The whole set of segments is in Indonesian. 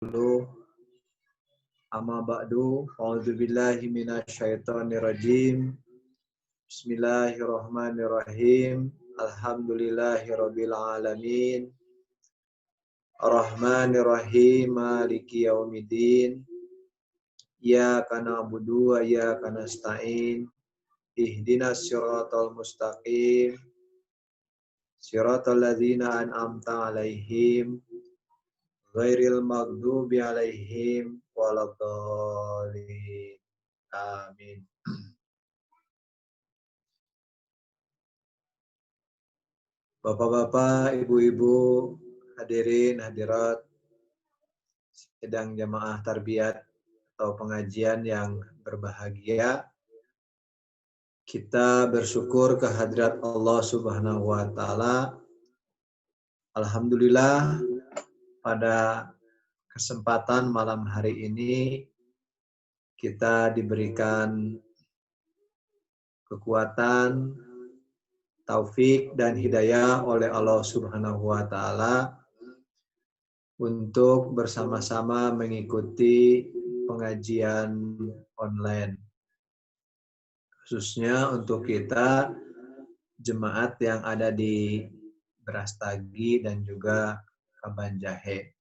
dulu. Amma ba'du, a'udzubillahi minasyaitonirrajim. Bismillahirrahmanirrahim. Alhamdulillahirabbil alamin. Arrahmanirrahim, maliki yaumiddin. Iyyaka na'budu wa iyyaka nasta'in. Ihdinas siratal mustaqim. Siratal ladzina an'amta 'alaihim ghairil maghdubi 'alaihim waladhdallin. Amin. Bapak-bapak, ibu-ibu, hadirin, hadirat, sidang jamaah tarbiyat atau pengajian yang berbahagia, kita bersyukur kehadirat Allah Subhanahu wa Ta'ala. Alhamdulillah, pada kesempatan malam hari ini kita diberikan kekuatan, taufik dan hidayah oleh Allah Subhanahu wa Ta'ala untuk bersama-sama mengikuti pengajian online. Khususnya untuk kita jemaat yang ada di Brastagi dan juga Kabanjahe.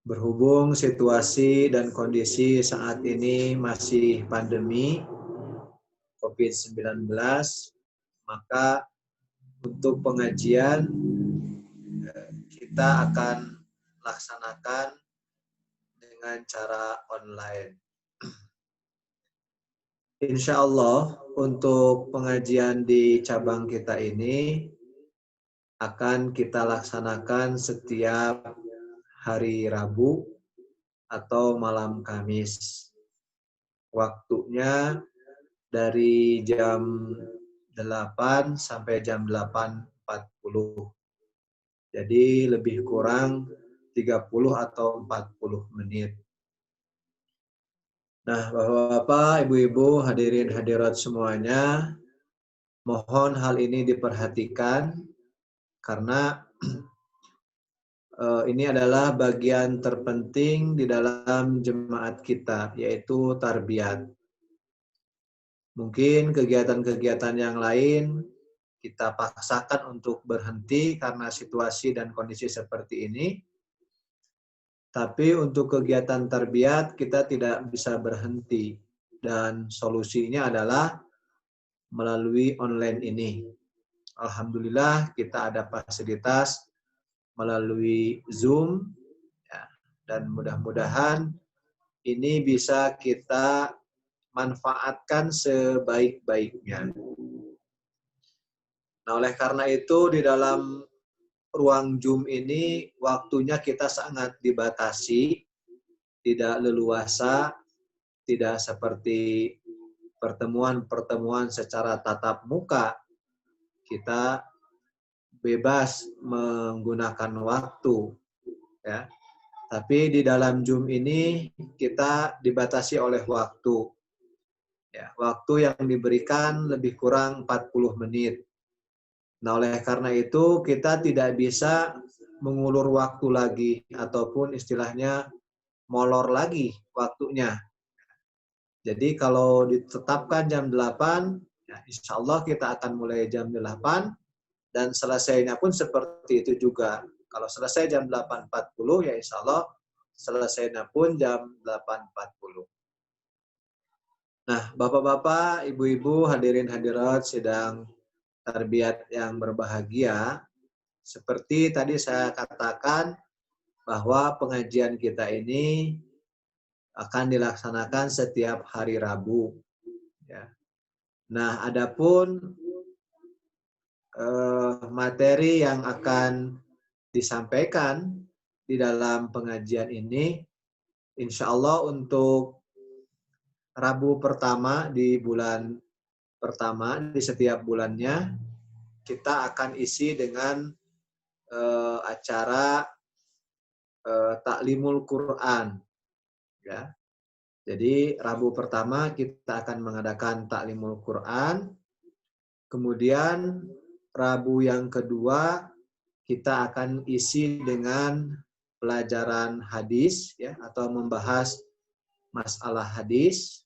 Berhubung situasi dan kondisi saat ini masih pandemi COVID-19, maka untuk pengajian kita akan laksanakan dengan cara online. Insya Allah untuk pengajian di cabang kita ini akan kita laksanakan setiap hari Rabu atau malam Kamis. Waktunya dari jam 8 sampai jam 8.40. Jadi lebih kurang 30 atau 40 menit. Nah, Bapak-bapak, Ibu-ibu, hadirin hadirat semuanya, mohon hal ini diperhatikan karena ini adalah bagian terpenting di dalam jemaat kita, yaitu tarbiyat. Mungkin kegiatan-kegiatan yang lain kita paksakan untuk berhenti karena situasi dan kondisi seperti ini. Tapi untuk kegiatan tarbiyat kita tidak bisa berhenti. Dan solusinya adalah melalui online ini. Alhamdulillah kita ada fasilitas melalui Zoom. Ya, dan mudah-mudahan ini bisa kita manfaatkan sebaik-baiknya. Nah, oleh karena itu di dalam ruang Zoom ini waktunya kita sangat dibatasi, tidak leluasa, tidak seperti pertemuan-pertemuan secara tatap muka. Kita bebas menggunakan waktu, ya. Tapi di dalam Zoom ini kita dibatasi oleh waktu. Ya, waktu yang diberikan lebih kurang 40 menit. Nah, oleh karena itu kita tidak bisa mengulur waktu lagi ataupun istilahnya molor lagi waktunya. Jadi kalau ditetapkan jam 8, ya insya Allah kita akan mulai jam 8 dan selesainya pun seperti itu juga. Kalau selesai jam 8.40 ya insya Allah selesainya pun jam 8.40. Nah, Bapak-bapak, Ibu-ibu, hadirin hadirat sidang tarbiyat yang berbahagia, seperti tadi saya katakan bahwa pengajian kita ini akan dilaksanakan setiap hari Rabu. Ya. Nah, adapun materi yang akan disampaikan di dalam pengajian ini, insya Allah untuk Rabu pertama di bulan pertama di setiap bulannya kita akan isi dengan acara taklimul Quran, ya. Jadi Rabu pertama kita akan mengadakan taklimul Quran, kemudian Rabu yang kedua kita akan isi dengan pelajaran hadis ya, atau membahas masalah hadis.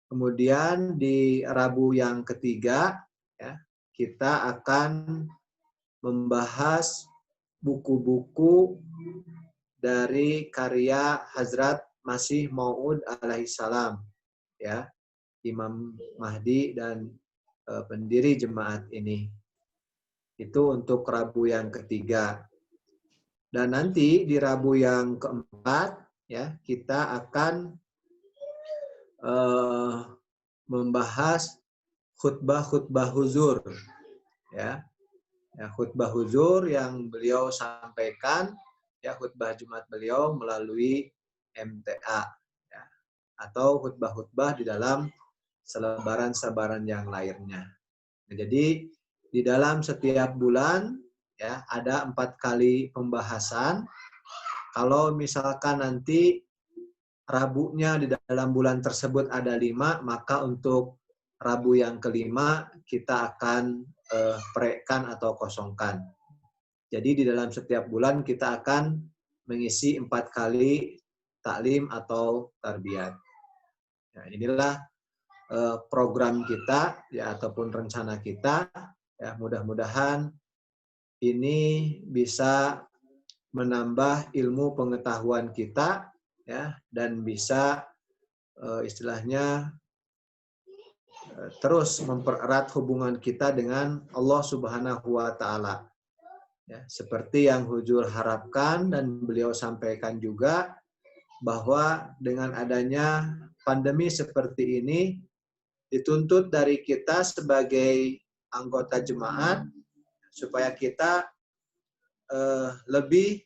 Kemudian di Rabu yang ketiga ya, kita akan membahas buku-buku dari karya Hazrat Masih Maud alaihissalam ya, Imam Mahdi dan pendiri jemaat ini. Itu untuk Rabu yang ketiga. Dan nanti di Rabu yang keempat ya, kita akan membahas khutbah-khutbah huzur ya. Ya, khutbah huzur yang beliau sampaikan ya, khutbah Jumat beliau melalui MTA ya, atau khutbah-khutbah di dalam selebaran-selebaran yang lainnya. Nah, jadi di dalam setiap bulan ya ada 4 kali pembahasan. Kalau misalkan nanti Rabunya di dalam bulan tersebut ada 5, maka untuk Rabu yang kelima kita akan prekan atau kosongkan. Jadi di dalam setiap bulan kita akan mengisi 4 kali taklim atau tarbiyat. Nah, inilah program kita ya, ataupun rencana kita ya, mudah-mudahan ini bisa menambah ilmu pengetahuan kita ya, dan bisa istilahnya terus mempererat hubungan kita dengan Allah Subhanahu wa taala. Ya, seperti yang Hujur harapkan dan beliau sampaikan juga, bahwa dengan adanya pandemi seperti ini dituntut dari kita sebagai anggota jemaat supaya kita lebih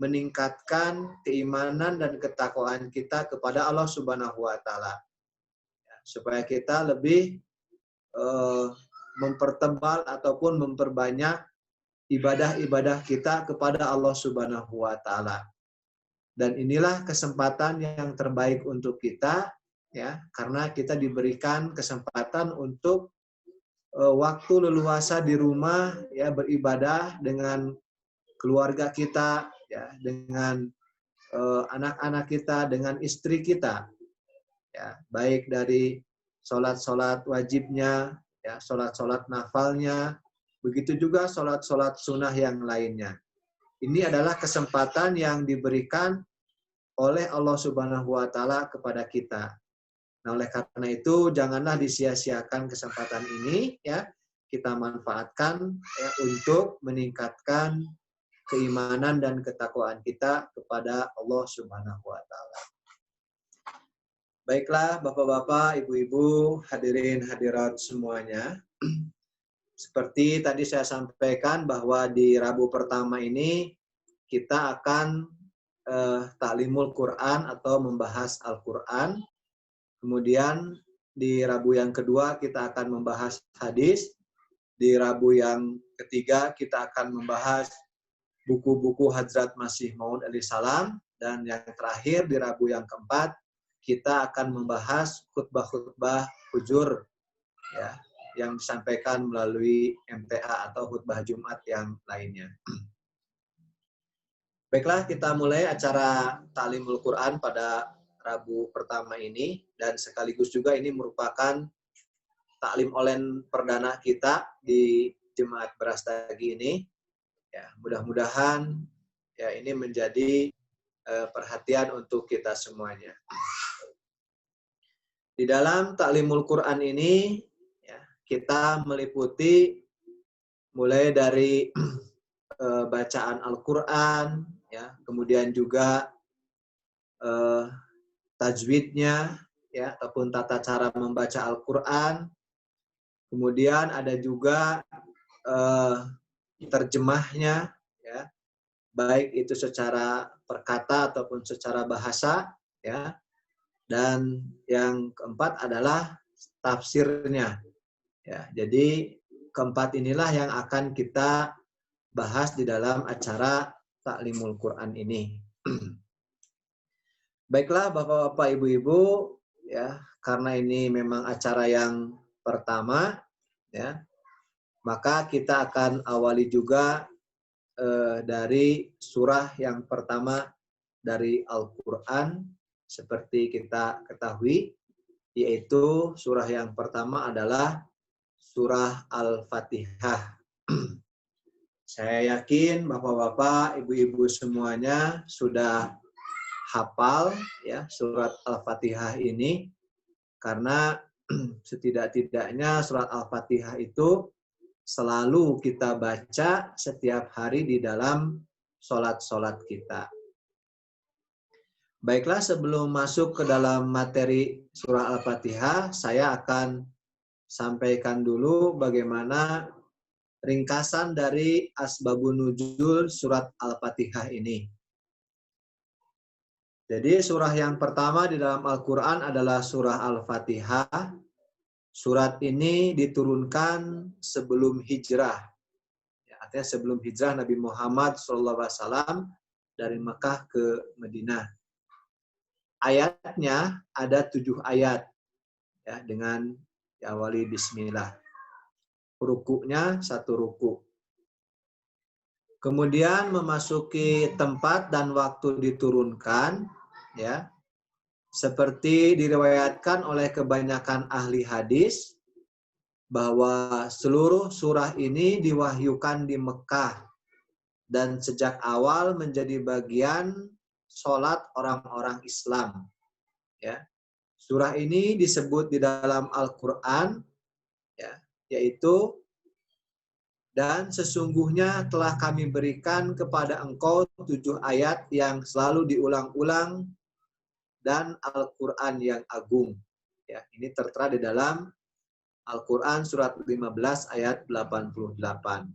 meningkatkan keimanan dan ketakwaan kita kepada Allah Subhanahu wa taala. Supaya kita lebih mempertebal ataupun memperbanyak ibadah-ibadah kita kepada Allah Subhanahu wa taala. Dan inilah kesempatan yang terbaik untuk kita ya, karena kita diberikan kesempatan untuk waktu leluasa di rumah ya, beribadah dengan keluarga kita ya, dengan anak-anak kita, dengan istri kita ya, baik dari sholat-sholat wajibnya ya, sholat-sholat nafalnya, begitu juga sholat-sholat sunnah yang lainnya. Ini adalah kesempatan yang diberikan oleh Allah Subhanahu wa taala kepada kita. Nah, oleh karena itu janganlah disia-siakan kesempatan ini ya. Kita manfaatkan ya, untuk meningkatkan keimanan dan ketakwaan kita kepada Allah Subhanahu wa taala. Baiklah Bapak-bapak, Ibu-ibu, hadirin hadirat semuanya. Seperti tadi saya sampaikan bahwa di Rabu pertama ini kita akan taklimul Quran atau membahas Al-Quran. Kemudian di Rabu yang kedua kita akan membahas hadis. Di Rabu yang ketiga kita akan membahas buku-buku Hazrat Masih Maud alaihissalam. Dan yang terakhir di Rabu yang keempat kita akan membahas khutbah-khutbah hujur ya, yang disampaikan melalui MTA atau khutbah Jumat yang lainnya. Baiklah, kita mulai acara Ta'limul Quran pada Rabu pertama ini, dan sekaligus juga ini merupakan taklim online perdana kita di Jemaat Brastagi ini. Ya, mudah-mudahan ya ini menjadi perhatian untuk kita semuanya. Di dalam Ta'limul Quran ini ya, kita meliputi mulai dari bacaan Al-Quran, ya, kemudian juga tajwidnya, ya, ataupun tata cara membaca Al-Quran. Kemudian ada juga terjemahnya, ya, baik itu secara perkata ataupun secara bahasa, ya. Dan yang keempat adalah tafsirnya. Ya, jadi keempat inilah yang akan kita bahas di dalam acara Ta'limul Quran ini. Baiklah Bapak-bapak, Ibu-ibu, ya, karena ini memang acara yang pertama, ya, maka kita akan awali juga dari surah yang pertama dari Al-Quran seperti kita ketahui, yaitu surah yang pertama adalah surah Al-Fatihah. Saya yakin bapak-bapak, ibu-ibu semuanya sudah hafal ya surat Al-Fatihah ini, karena setidak-tidaknya surat Al-Fatihah itu selalu kita baca setiap hari di dalam sholat-sholat kita. Baiklah, sebelum masuk ke dalam materi surah Al-Fatihah, saya akan sampaikan dulu bagaimana ringkasan dari asbabun nuzul surat Al-Fatihah ini. Jadi surah yang pertama di dalam Al-Quran adalah surah Al-Fatihah. Surat ini diturunkan sebelum hijrah. Artinya sebelum hijrah Nabi Muhammad SAW dari Mekah ke Madinah. Ayatnya ada 7 ayat ya, dengan diawali bismillah. Rukuknya 1 ruku. Kemudian memasuki tempat dan waktu diturunkan ya. Seperti diriwayatkan oleh kebanyakan ahli hadis bahwa seluruh surah ini diwahyukan di Mekah dan sejak awal menjadi bagian sholat orang-orang Islam. Ya, surah ini disebut di dalam Al-Quran, ya, yaitu dan sesungguhnya telah kami berikan kepada engkau 7 ayat yang selalu diulang-ulang dan Al-Quran yang agung. Ya, ini tertera di dalam Al-Quran surat 15 ayat 88.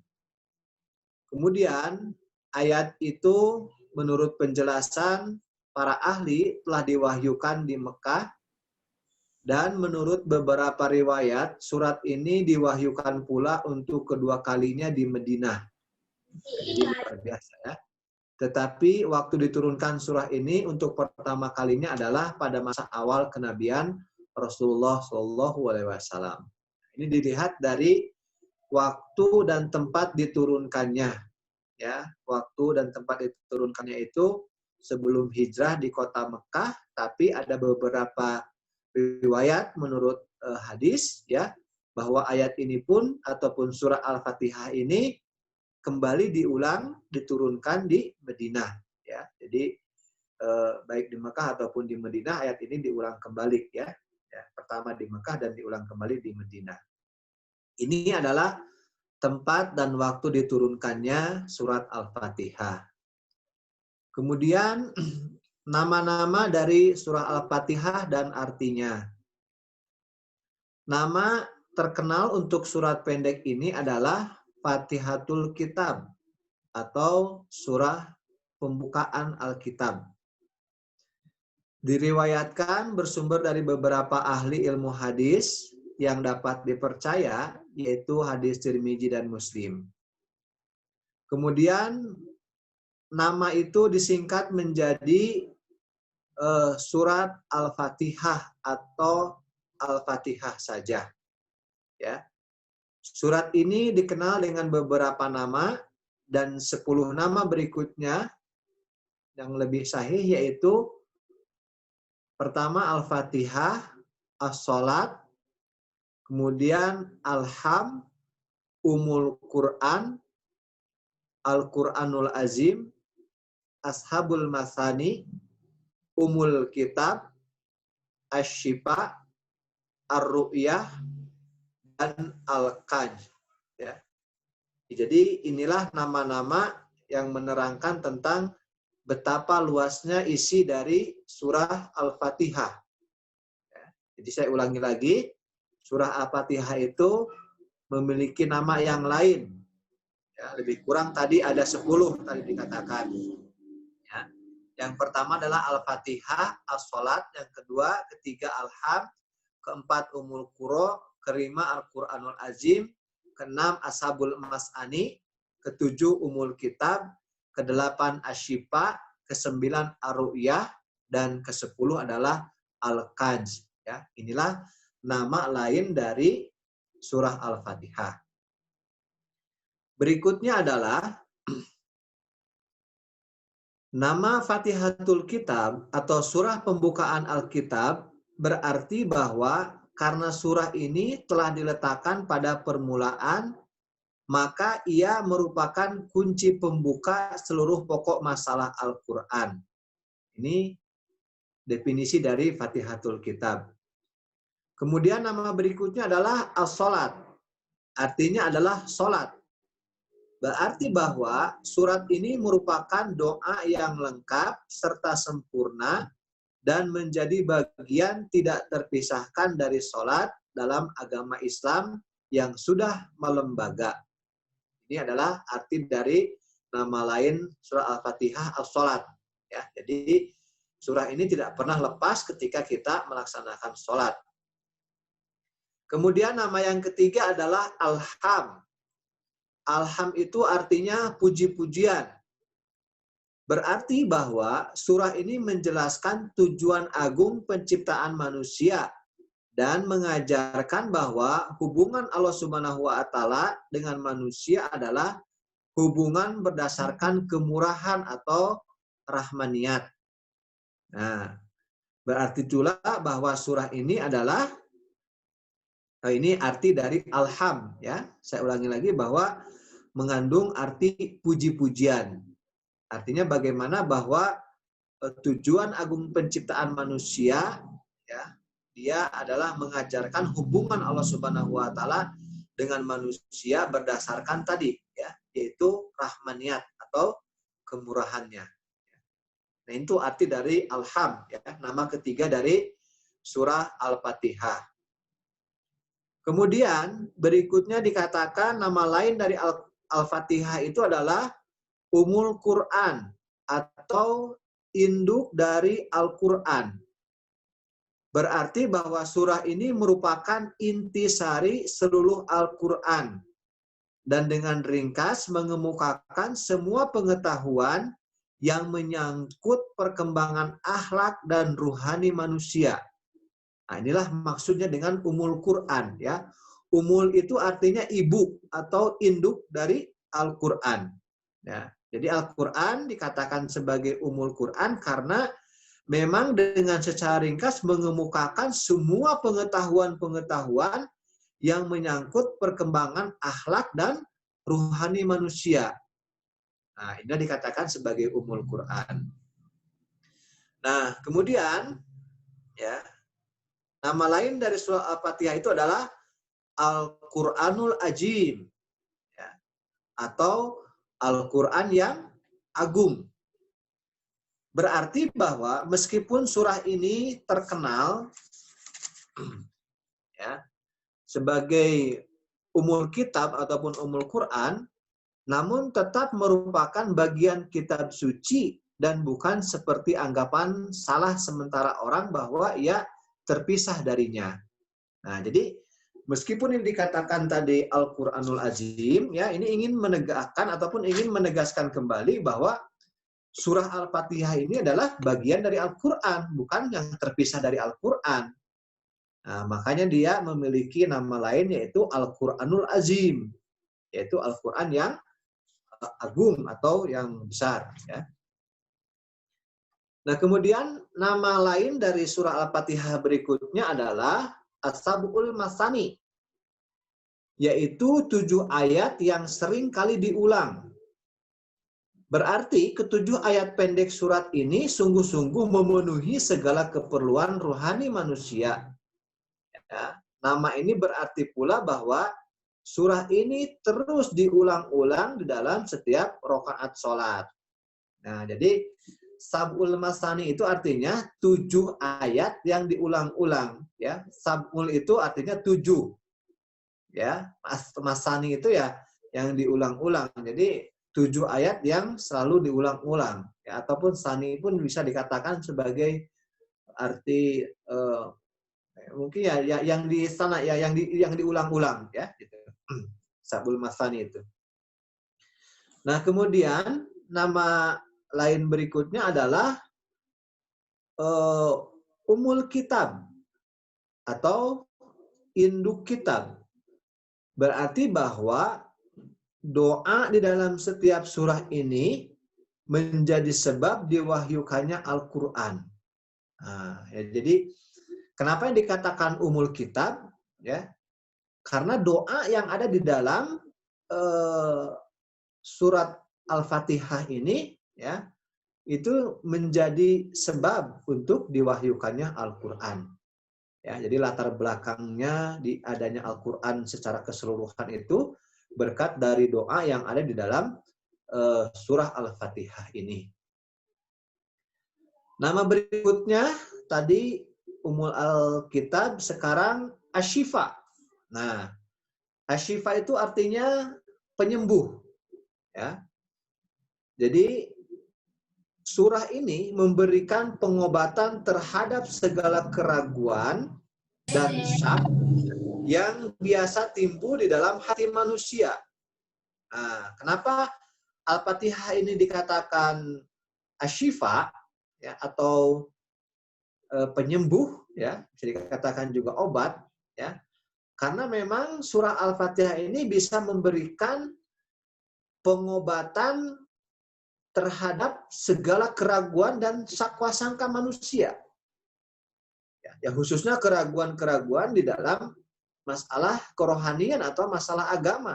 Kemudian ayat itu menurut penjelasan para ahli telah diwahyukan di Mekah, dan menurut beberapa riwayat surat ini diwahyukan pula untuk kedua kalinya di Madinah. Jadi luar biasa ya. Tetapi waktu diturunkan surah ini untuk pertama kalinya adalah pada masa awal kenabian Rasulullah SAW. Ini dilihat dari waktu dan tempat diturunkannya. Ya, waktu dan tempat diturunkannya itu sebelum hijrah di kota Mekah, tapi ada beberapa riwayat menurut hadis ya bahwa ayat ini pun ataupun surah Al-Fatihah ini kembali diulang diturunkan di Madinah ya. Jadi baik di Mekah ataupun di Madinah ayat ini diulang kembali ya. Ya, pertama di Mekah dan diulang kembali di Madinah. Ini adalah tempat dan waktu diturunkannya surat Al-Fatihah. Kemudian nama-nama dari surah Al-Fatihah dan artinya. Nama terkenal untuk surat pendek ini adalah Fatihatul Kitab atau surah pembukaan Alkitab. Diriwayatkan bersumber dari beberapa ahli ilmu hadis yang dapat dipercaya, yaitu hadis Tirmizi dan Muslim. Kemudian nama itu disingkat menjadi surat Al-Fatihah atau Al-Fatihah saja. Ya. Surat ini dikenal dengan beberapa nama, dan 10 nama berikutnya yang lebih sahih yaitu pertama Al-Fatihah, As-Salat, kemudian Al-Ham, Umul Quran, Al-Quranul Azim, Ashabul Masani, Umul Kitab, Asy-Syifa, Ar-Ru'yah, dan Al-Kanj. Ya. Jadi inilah nama-nama yang menerangkan tentang betapa luasnya isi dari surah Al-Fatihah. Ya. Jadi saya ulangi lagi, surah Al-Fatihah itu memiliki nama yang lain. Ya, lebih kurang tadi ada 10 tadi dikatakan. Ya. Yang pertama adalah Al-Fatihah, As-Salat, yang kedua, ketiga Al-Ham, keempat Umul Qura, kelima Al-Quranul Azim, keenam Ashabul Mas'ani, ketujuh Umul Kitab, kedelapan Asy-Syifa, kesembilan Ar-Ru'yah, dan kesepuluh adalah Al-Kanj. Ya, inilah nama lain dari surah Al-Fatihah. Berikutnya adalah Nama Fatihatul Kitab atau surah pembukaan Alkitab berarti bahwa karena surah ini telah diletakkan pada permulaan, maka ia merupakan kunci pembuka seluruh pokok masalah Al-Quran. Ini definisi dari Fatihatul Kitab. Kemudian nama berikutnya adalah as-salat. Artinya adalah salat. Berarti bahwa surat ini merupakan doa yang lengkap serta sempurna dan menjadi bagian tidak terpisahkan dari salat dalam agama Islam yang sudah melembaga. Ini adalah arti dari nama lain surah Al-Fatihah as-salat. Ya, jadi surah ini tidak pernah lepas ketika kita melaksanakan salat. Kemudian nama yang ketiga adalah Alham. Alham itu artinya puji-pujian. Berarti bahwa surah ini menjelaskan tujuan agung penciptaan manusia dan mengajarkan bahwa hubungan Allah Subhanahu wa taala dengan manusia adalah hubungan berdasarkan kemurahan atau rahmaniyat. Nah, berarti pula bahwa surah ini adalah ini arti dari alham, ya. Saya ulangi lagi bahwa mengandung arti puji-pujian. Artinya bagaimana bahwa tujuan agung penciptaan manusia, ya, dia adalah mengajarkan hubungan Allah Subhanahu wa taala dengan manusia berdasarkan tadi, ya, yaitu rahmaniyat atau kemurahannya. Nah, itu arti dari alham, ya, nama ketiga dari surah Al-Fatihah. Kemudian berikutnya dikatakan nama lain dari Al-Fatihah itu adalah Ummul Quran atau induk dari Al-Quran. Berarti bahwa surah ini merupakan intisari seluruh Al-Quran dan dengan ringkas mengemukakan semua pengetahuan yang menyangkut perkembangan akhlak dan ruhani manusia. Nah, inilah maksudnya dengan Ummul Quran, ya. Umul itu artinya ibu atau induk dari Al-Quran. Ya, jadi Al-Quran dikatakan sebagai Ummul Quran karena memang dengan secara ringkas mengemukakan semua pengetahuan-pengetahuan yang menyangkut perkembangan akhlak dan ruhani manusia. Nah, ini dikatakan sebagai Ummul Quran. Nah, kemudian, ya, nama lain dari surah Al-Fatihah itu adalah Al-Quranul Ajim, ya, atau Al-Quran yang agung. Berarti bahwa meskipun surah ini terkenal, ya, sebagai Ummul Kitab ataupun Ummul Quran, namun tetap merupakan bagian kitab suci dan bukan seperti anggapan salah sementara orang bahwa ia terpisah darinya. Nah, jadi meskipun ini dikatakan tadi Al-Quranul Azim, ya, ini ingin menegakkan ataupun ingin menegaskan kembali bahwa surah Al-Fatihah ini adalah bagian dari Al-Quran, bukan yang terpisah dari Al-Quran. Nah, makanya dia memiliki nama lain yaitu Al-Quranul Azim, yaitu Al-Quran yang agung atau yang besar. Ya. Nah, kemudian nama lain dari surah Al-Fatihah berikutnya adalah As-Sab'ul Masani, yaitu 7 ayat yang sering kali diulang. Berarti ketujuh ayat pendek surat ini sungguh-sungguh memenuhi segala keperluan rohani manusia. Ya, nama ini berarti pula bahwa surah ini terus diulang-ulang di dalam setiap rakaat sholat. Nah, jadi Sab'ul Masani itu artinya 7 ayat yang diulang-ulang. Ya, Sab'ul itu artinya 7. Ya, Masani itu ya yang diulang-ulang. Jadi 7 ayat yang selalu diulang-ulang. Ya, ataupun Sani pun bisa dikatakan sebagai arti mungkin ya yang di sana ya yang diulang-ulang ya gitu. Sab'ul Masani itu. Nah, kemudian nama lain berikutnya adalah Ummul Kitab atau induk kitab. Berarti bahwa doa di dalam setiap surah ini menjadi sebab diwahyukannya Al-Quran. Nah, ya, jadi kenapa yang dikatakan umul kitab? Ya, karena doa yang ada di dalam surat Al-Fatihah ini, ya, itu menjadi sebab untuk diwahyukannya Al-Quran. Ya, jadi latar belakangnya di adanya Al-Quran secara keseluruhan itu berkat dari doa yang ada di dalam surah Al-Fatihah ini. Nama berikutnya tadi Umul Al-Kitab, sekarang Asyifa. Nah, Asyifa itu artinya penyembuh. Ya. Jadi surah ini memberikan pengobatan terhadap segala keraguan dan syak yang biasa timbul di dalam hati manusia. Nah, kenapa Al-Fatihah ini dikatakan Asyifa, ya, atau penyembuh, ya, bisa dikatakan juga obat, ya, karena memang surah Al-Fatihah ini bisa memberikan pengobatan terhadap segala keraguan dan sakwasangka manusia. Ya, khususnya keraguan-keraguan di dalam masalah kerohanian atau masalah agama.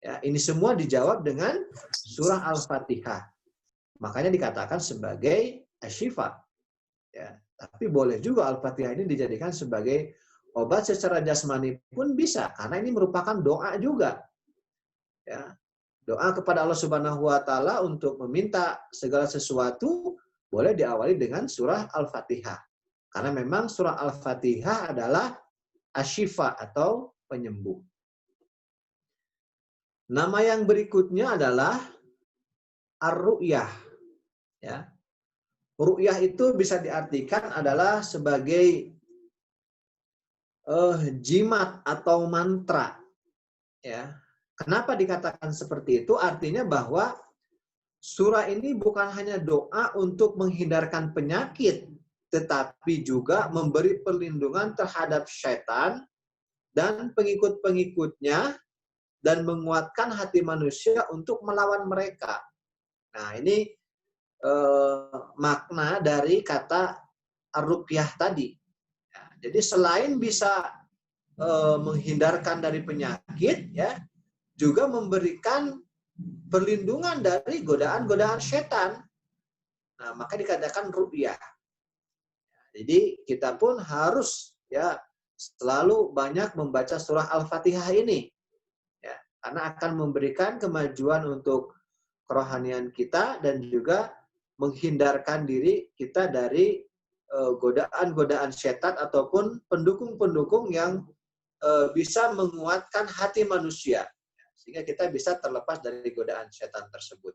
Ya, ini semua dijawab dengan surah Al-Fatihah. Makanya dikatakan sebagai asyifa. Ya, tapi boleh juga Al-Fatihah ini dijadikan sebagai obat secara jasmani pun bisa, karena ini merupakan doa juga. Ya, doa kepada Allah Subhanahu wa taala untuk meminta segala sesuatu boleh diawali dengan surah Al-Fatihah. Karena memang surah Al-Fatihah adalah asyifa atau penyembuh. Nama yang berikutnya adalah Ar-Ru'yah. Ya. Ru'yah itu bisa diartikan adalah sebagai jimat atau mantra. Ya. Kenapa dikatakan seperti itu? Artinya bahwa surah ini bukan hanya doa untuk menghindarkan penyakit, tetapi juga memberi perlindungan terhadap syaitan dan pengikut-pengikutnya dan menguatkan hati manusia untuk melawan mereka. Nah, ini makna dari kata ar-ruqyah tadi. Ya, jadi selain bisa menghindarkan dari penyakit, ya, juga memberikan perlindungan dari godaan-godaan setan. Nah, maka dikatakan ruqyah. Jadi kita pun harus, ya, selalu banyak membaca surah Al-Fatihah ini, ya, karena akan memberikan kemajuan untuk kerohanian kita dan juga menghindarkan diri kita dari godaan-godaan setan ataupun pendukung-pendukung yang bisa menguatkan hati manusia, sehingga kita bisa terlepas dari godaan setan tersebut.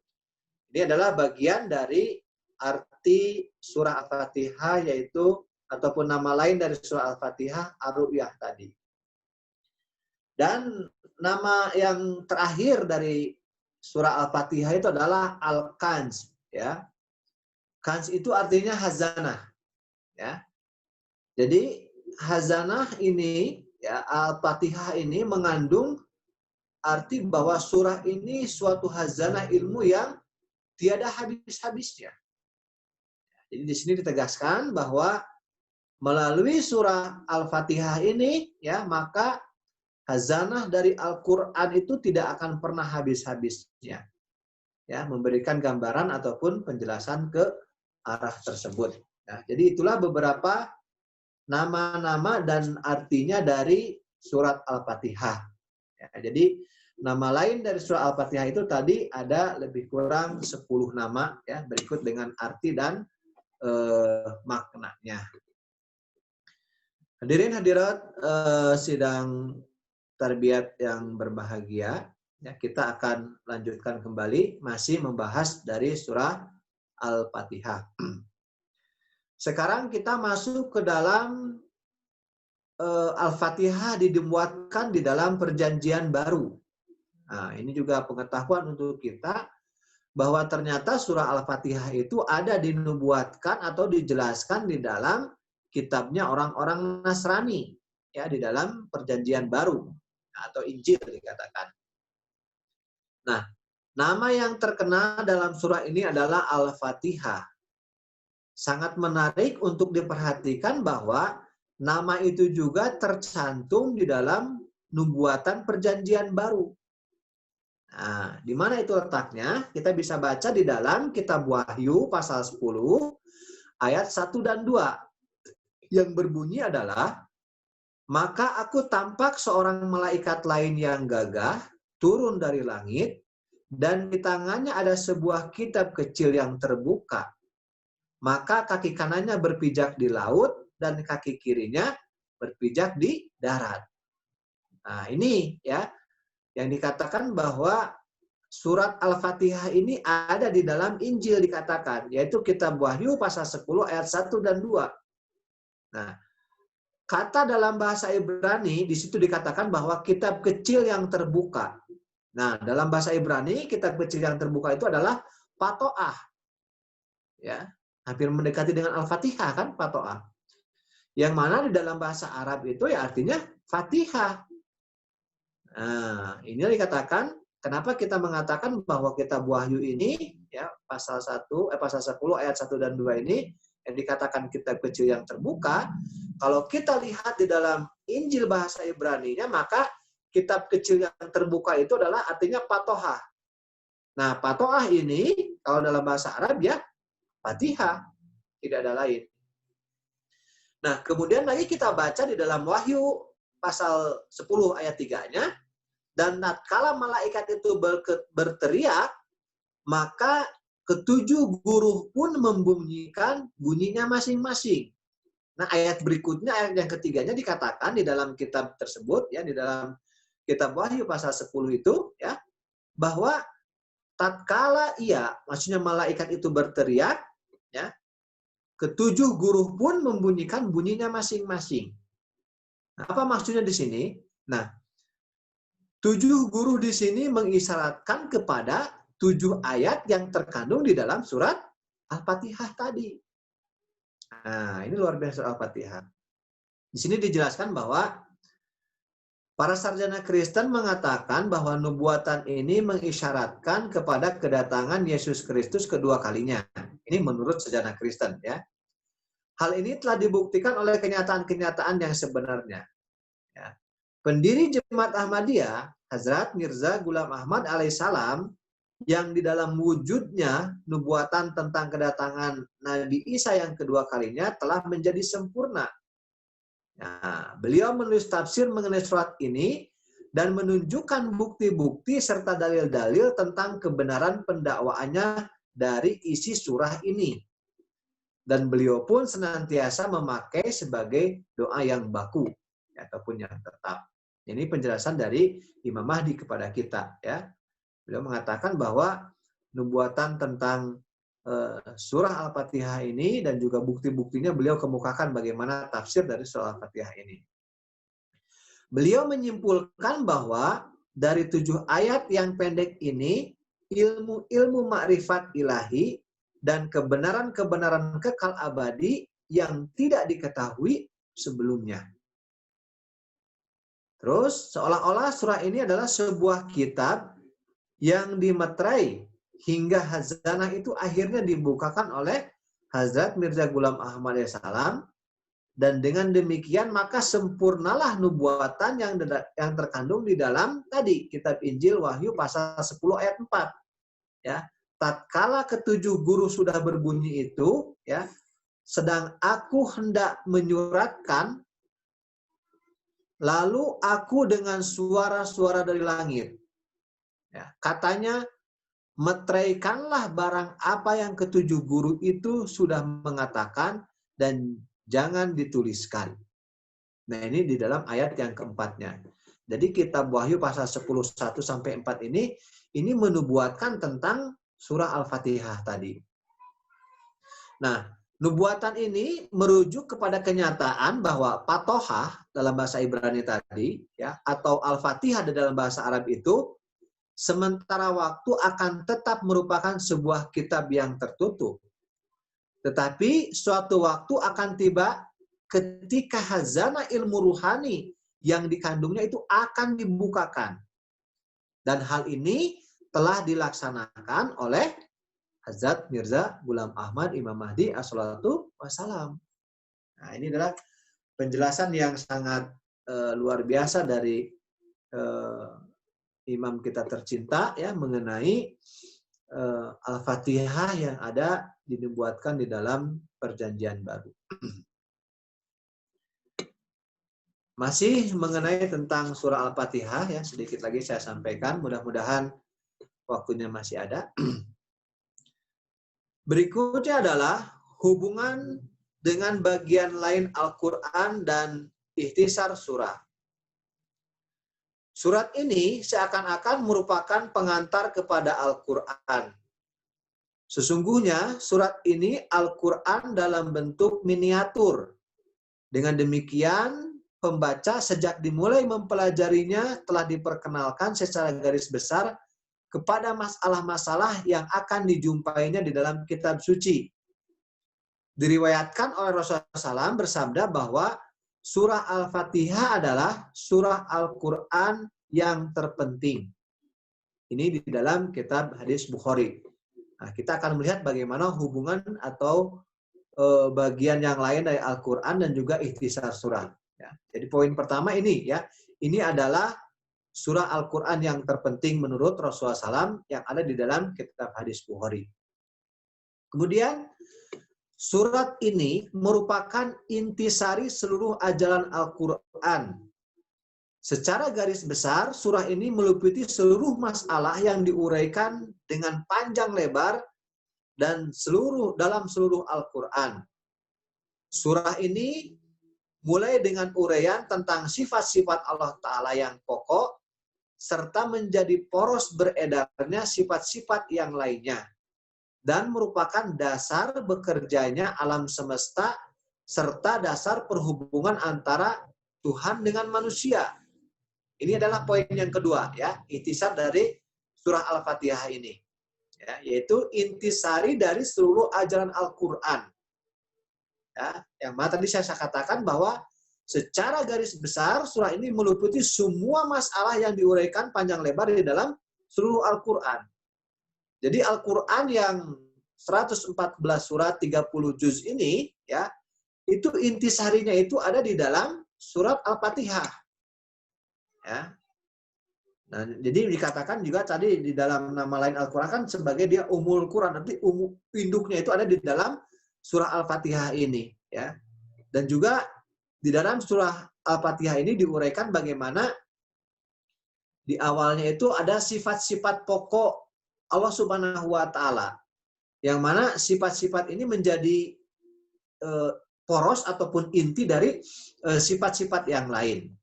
Ini adalah bagian dari arti surah Al-Fatihah, yaitu ataupun nama lain dari surah Al-Fatihah, Ar-Ru'yah tadi. Dan nama yang terakhir dari surah Al-Fatihah itu adalah Al-Kanz, ya. Kanz itu artinya hazanah, ya. Jadi hazanah ini, ya, Al-Fatihah ini mengandung arti bahwa surah ini suatu hazanah ilmu yang tiada habis-habisnya. Jadi di sini ditegaskan bahwa melalui surah Al-Fatihah ini, ya, maka hazanah dari Al-Quran itu tidak akan pernah habis-habisnya. Ya, memberikan gambaran ataupun penjelasan ke arah tersebut. Nah, jadi itulah beberapa nama-nama dan artinya dari surat Al-Fatihah. Ya, jadi nama lain dari surat Al-Fatihah itu tadi ada lebih kurang 10 nama, ya, berikut dengan arti dan maknanya. Hadirin hadirat sidang tarbiyat yang berbahagia, ya, kita akan lanjutkan kembali masih membahas dari surah Al-Fatihah. Sekarang kita masuk ke dalam Al-Fatihah dibuatkan di dalam perjanjian baru. Nah, ini juga pengetahuan untuk kita bahwa ternyata surah Al-Fatihah itu ada dinubuatkan atau dijelaskan di dalam kitabnya orang-orang Nasrani, ya, di dalam perjanjian baru atau Injil dikatakan. Nah, Nama yang terkenal dalam surah ini adalah Al-Fatihah. Sangat menarik untuk diperhatikan bahwa nama itu juga tercantum di dalam nubuatan perjanjian baru. Nah, di mana itu letaknya? Kita bisa baca di dalam kitab Wahyu pasal 10 ayat 1 dan 2. Yang berbunyi adalah, maka aku tampak seorang malaikat lain yang gagah turun dari langit, dan di tangannya ada sebuah kitab kecil yang terbuka. Maka kaki kanannya berpijak di laut, dan kaki kirinya berpijak di darat. Nah, ini ya, yang dikatakan bahwa surat Al-Fatihah ini ada di dalam Injil dikatakan, yaitu kitab Wahyu pasal 10 ayat 1 dan 2. Nah, kata dalam bahasa Ibrani di situ dikatakan bahwa kitab kecil yang terbuka. Nah, dalam bahasa Ibrani kitab kecil yang terbuka itu adalah Patoah. Ya, hampir mendekati dengan Al-Fatihah kan, Patoah. Yang mana di dalam bahasa Arab itu ya artinya Fatihah. Nah, ini dikatakan kenapa kita mengatakan bahwa kitab Wahyu ini ya pasal 10 ayat 1 dan 2 ini yang dikatakan kitab kecil yang terbuka. Kalau kita lihat di dalam Injil bahasa Ibrani-nya, maka kitab kecil yang terbuka itu adalah artinya Patoah. Nah, Patoah ini kalau dalam bahasa Arab ya Fatihah, tidak ada lain. Nah, kemudian lagi kita baca di dalam Wahyu pasal 10 ayat 3-nya, dan tatkala malaikat itu berteriak, maka ketujuh guru pun membunyikan bunyinya masing-masing. Nah, ayat berikutnya, ayat yang ketiganya dikatakan di dalam kitab tersebut, ya di dalam kitab Wahyu pasal 10 itu, ya, bahwa tatkala maksudnya malaikat itu berteriak, ya, ketujuh guru pun membunyikan bunyinya masing-masing. Nah, apa maksudnya di sini? Nah, 7 guru di sini mengisyaratkan kepada 7 ayat yang terkandung di dalam surat Al-Fatihah tadi. Nah, ini luar biasa Al-Fatihah. Di sini dijelaskan bahwa para sarjana Kristen mengatakan bahwa nubuatan ini mengisyaratkan kepada kedatangan Yesus Kristus kedua kalinya. Ini menurut sarjana Kristen, ya. Hal ini telah dibuktikan oleh kenyataan-kenyataan yang sebenarnya. Ya. Pendiri Jemaat Ahmadiyah, Hazrat Mirza Ghulam Ahmad alaihissalam, yang di dalam wujudnya nubuatan tentang kedatangan Nabi Isa yang kedua kalinya telah menjadi sempurna. Nah, beliau menulis tafsir mengenai surat ini dan menunjukkan bukti-bukti serta dalil-dalil tentang kebenaran pendakwaannya dari isi surah ini. Dan beliau pun senantiasa memakai sebagai doa yang baku ataupun yang tetap. Ini penjelasan dari Imam Mahdi kepada kita, ya. Beliau mengatakan bahwa nubuatan tentang surah Al-Fatihah ini dan juga bukti-buktinya beliau kemukakan bagaimana tafsir dari surah Al-Fatihah ini. Beliau menyimpulkan bahwa dari 7 ayat yang pendek ini, ilmu-ilmu makrifat ilahi dan kebenaran-kebenaran kekal abadi yang tidak diketahui sebelumnya. Terus, seolah-olah surah ini adalah sebuah kitab yang dimeterai hingga khazanah itu akhirnya dibukakan oleh Hazrat Mirza Ghulam Ahmad alaihissalam, dan dengan demikian maka sempurnalah nubuatan yang terkandung di dalam tadi kitab Injil Wahyu pasal 10 ayat 4. Ya, tatkala ketujuh guru sudah berbunyi itu, ya, sedang aku hendak menyuratkan, lalu aku dengan suara-suara dari langit, ya, katanya, meteraikanlah barang apa yang ketujuh guru itu sudah mengatakan dan jangan dituliskan. Nah, ini di dalam ayat yang keempatnya. Jadi kitab Wahyu pasal 10 1 sampai 4 ini menubuatkan tentang surah Al-Fatihah tadi. Nah, nubuatan ini merujuk kepada kenyataan bahwa Patohah dalam bahasa Ibrani tadi, ya, atau Al-Fatihah dalam bahasa Arab itu sementara waktu akan tetap merupakan sebuah kitab yang tertutup. Tetapi suatu waktu akan tiba ketika khazanah ilmu ruhani yang dikandungnya itu akan dibukakan. Dan hal ini telah dilaksanakan oleh Hazrat Mirza Ghulam Ahmad Imam Mahdi as-salatu wassalam. Nah, ini adalah penjelasan yang sangat luar biasa dari imam kita tercinta ya mengenai Al-Fatihah yang ada dibuatkan di dalam Perjanjian Baru. Masih mengenai tentang surah Al-Fatihah ya, sedikit lagi saya sampaikan, mudah-mudahan waktunya masih ada. Berikutnya adalah hubungan dengan bagian lain Al-Quran dan ikhtisar surah. Surat ini seakan-akan merupakan pengantar kepada Al-Quran. Sesungguhnya surat ini Al-Quran dalam bentuk miniatur. Dengan demikian, pembaca sejak dimulai mempelajarinya telah diperkenalkan secara garis besar kepada masalah-masalah yang akan dijumpainya di dalam kitab suci. Diriwayatkan oleh Rasulullah SAW bersabda bahwa surah Al-Fatihah adalah surah Al-Quran yang terpenting. Ini di dalam kitab hadis Bukhari. Nah, kita akan melihat bagaimana hubungan atau bagian yang lain dari Al-Quran dan juga ikhtisar surah. Ya. Jadi poin pertama ini ya, ini adalah surah Al-Quran yang terpenting menurut Rasulullah SAW yang ada di dalam kitab hadis Bukhari. Kemudian surat ini merupakan intisari seluruh ajaran Al-Quran. Secara garis besar, surah ini meliputi seluruh masalah yang diuraikan dengan panjang lebar dan dalam seluruh Al-Quran. Surah ini mulai dengan uraian tentang sifat-sifat Allah Ta'ala yang pokok, serta menjadi poros beredarnya sifat-sifat yang lainnya. Dan merupakan dasar bekerjanya alam semesta serta dasar perhubungan antara Tuhan dengan manusia. Ini adalah poin yang kedua ya, intisar dari surah Al-Fatihah ini. Ya, yaitu intisari dari seluruh ajaran Al-Qur'an. Ya, yang mana tadi saya katakan bahwa secara garis besar surah ini meliputi semua masalah yang diuraikan panjang lebar di dalam seluruh Al-Qur'an. Jadi Al-Quran yang 114 surat 30 juz ini ya, itu intisarinya itu ada di dalam surat Al-Fatihah. Ya. Nah, jadi dikatakan juga tadi di dalam nama lain Al-Quran kan sebagai dia umul Quran, nanti induknya itu ada di dalam surah Al-Fatihah ini ya. Dan juga di dalam surah Al-Fatihah ini diuraikan bagaimana di awalnya itu ada sifat-sifat pokok Allah Subhanahu wa Ta'ala, yang mana sifat-sifat ini menjadi poros ataupun inti dari sifat-sifat yang lain.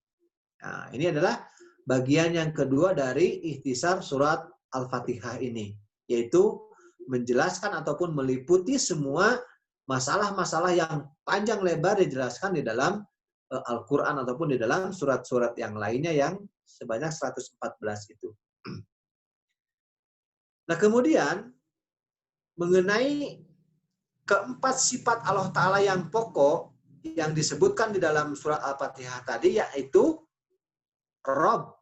Nah, ini adalah bagian yang kedua dari ikhtisar surat Al-Fatihah ini, yaitu menjelaskan ataupun meliputi semua masalah-masalah yang panjang lebar dijelaskan di dalam Al-Quran ataupun di dalam surat-surat yang lainnya yang sebanyak 114 itu. Nah, kemudian mengenai keempat sifat Allah Ta'ala yang pokok yang disebutkan di dalam surat Al-Fatihah tadi, yaitu Rob,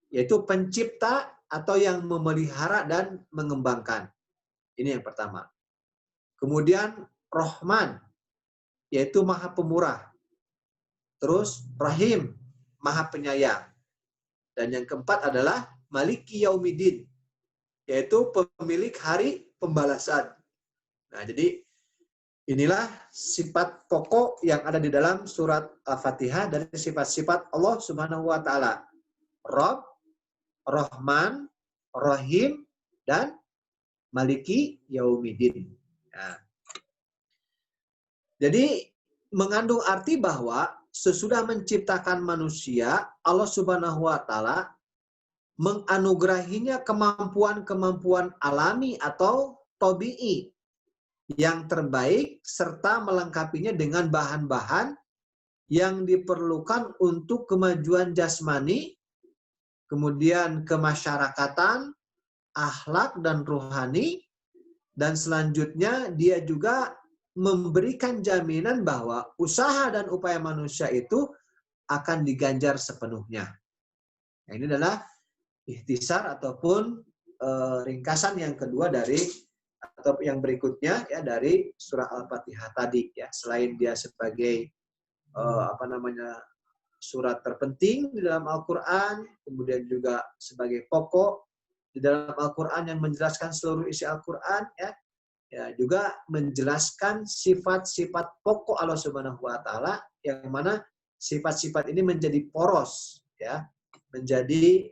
yaitu pencipta atau yang memelihara dan mengembangkan. Ini yang pertama. Kemudian Rahman, yaitu Maha Pemurah. Terus Rahim, Maha Penyayang. Dan yang keempat adalah Maliki Yaumiddin, yaitu pemilik hari pembalasan. Nah, jadi inilah sifat pokok yang ada di dalam surat Al-Fatihah dari sifat-sifat Allah Subhanahu wa Ta'ala. Rabb, Rahman, Rahim, dan Maliki Yaumiddin. Nah, jadi mengandung arti bahwa sesudah menciptakan manusia, Allah Subhanahu wa Ta'ala menganugerahinya kemampuan-kemampuan alami atau tabi'i yang terbaik serta melengkapinya dengan bahan-bahan yang diperlukan untuk kemajuan jasmani, kemudian kemasyarakatan, akhlak dan rohani, dan selanjutnya dia juga memberikan jaminan bahwa usaha dan upaya manusia itu akan diganjar sepenuhnya. Nah, ini adalah ikhtisar ataupun ringkasan yang kedua dari atau yang berikutnya ya dari surah Al-Fatihah tadi ya. Selain dia sebagai surat terpenting di dalam Al-Qur'an, kemudian juga sebagai pokok di dalam Al-Qur'an yang menjelaskan seluruh isi Al-Qur'an ya. Ya, juga menjelaskan sifat-sifat pokok Allah Subhanahu wa taala yang mana sifat-sifat ini menjadi poros ya, menjadi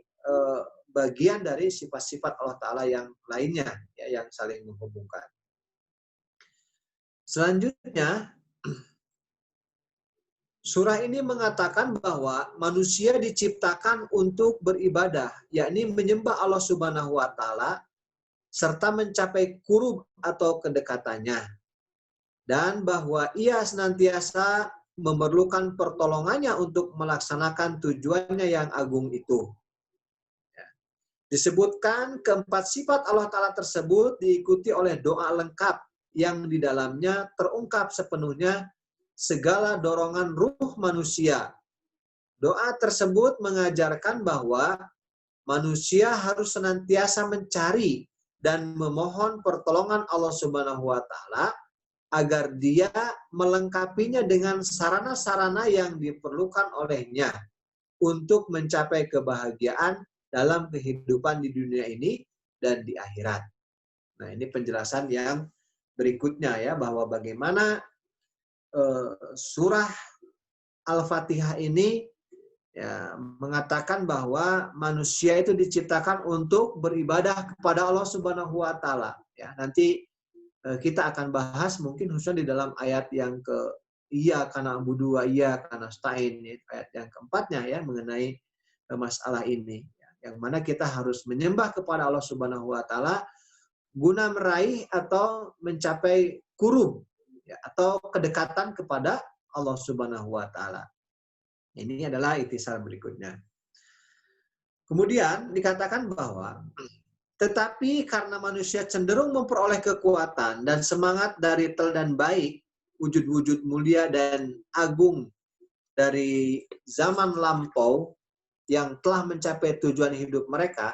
bagian dari sifat-sifat Allah taala yang lainnya ya, yang saling menghubungkan. Selanjutnya surah ini mengatakan bahwa manusia diciptakan untuk beribadah, yakni menyembah Allah Subhanahu wa taala serta mencapai qurub atau kedekatannya, dan bahwa ia senantiasa memerlukan pertolongannya untuk melaksanakan tujuannya yang agung itu. Disebutkan keempat sifat Allah Ta'ala tersebut diikuti oleh doa lengkap yang di dalamnya terungkap sepenuhnya segala dorongan ruh manusia. Doa tersebut mengajarkan bahwa manusia harus senantiasa mencari dan memohon pertolongan Allah Subhanahu wa taala agar dia melengkapinya dengan sarana-sarana yang diperlukan olehnya untuk mencapai kebahagiaan dalam kehidupan di dunia ini dan di akhirat. Nah, ini penjelasan yang berikutnya ya, bahwa bagaimana surah Al-Fatihah ini ya, mengatakan bahwa manusia itu diciptakan untuk beribadah kepada Allah Subhanahu wa taala ya. Nanti kita akan bahas mungkin khususnya di dalam ayat yang ke iyyaka na'budu wa iyyaka nasta'in, ayat yang keempatnya ya, mengenai masalah ini ya, yang mana kita harus menyembah kepada Allah Subhanahu wa taala guna meraih atau mencapai qurub ya, atau kedekatan kepada Allah Subhanahu wa taala. Ini adalah ikhtisar berikutnya. Kemudian dikatakan bahwa tetapi karena manusia cenderung memperoleh kekuatan dan semangat dari teladan baik, wujud-wujud mulia dan agung dari zaman lampau yang telah mencapai tujuan hidup mereka,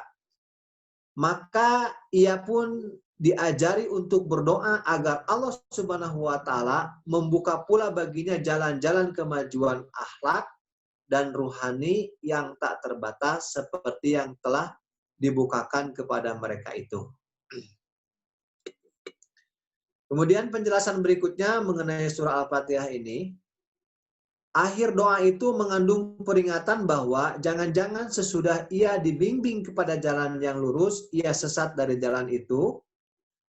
maka ia pun diajari untuk berdoa agar Allah Subhanahu wa taala membuka pula baginya jalan-jalan kemajuan akhlak dan ruhani yang tak terbatas seperti yang telah dibukakan kepada mereka itu. Kemudian penjelasan berikutnya mengenai surah Al-Fatihah ini, akhir doa itu mengandung peringatan bahwa jangan-jangan sesudah ia dibimbing kepada jalan yang lurus, ia sesat dari jalan itu,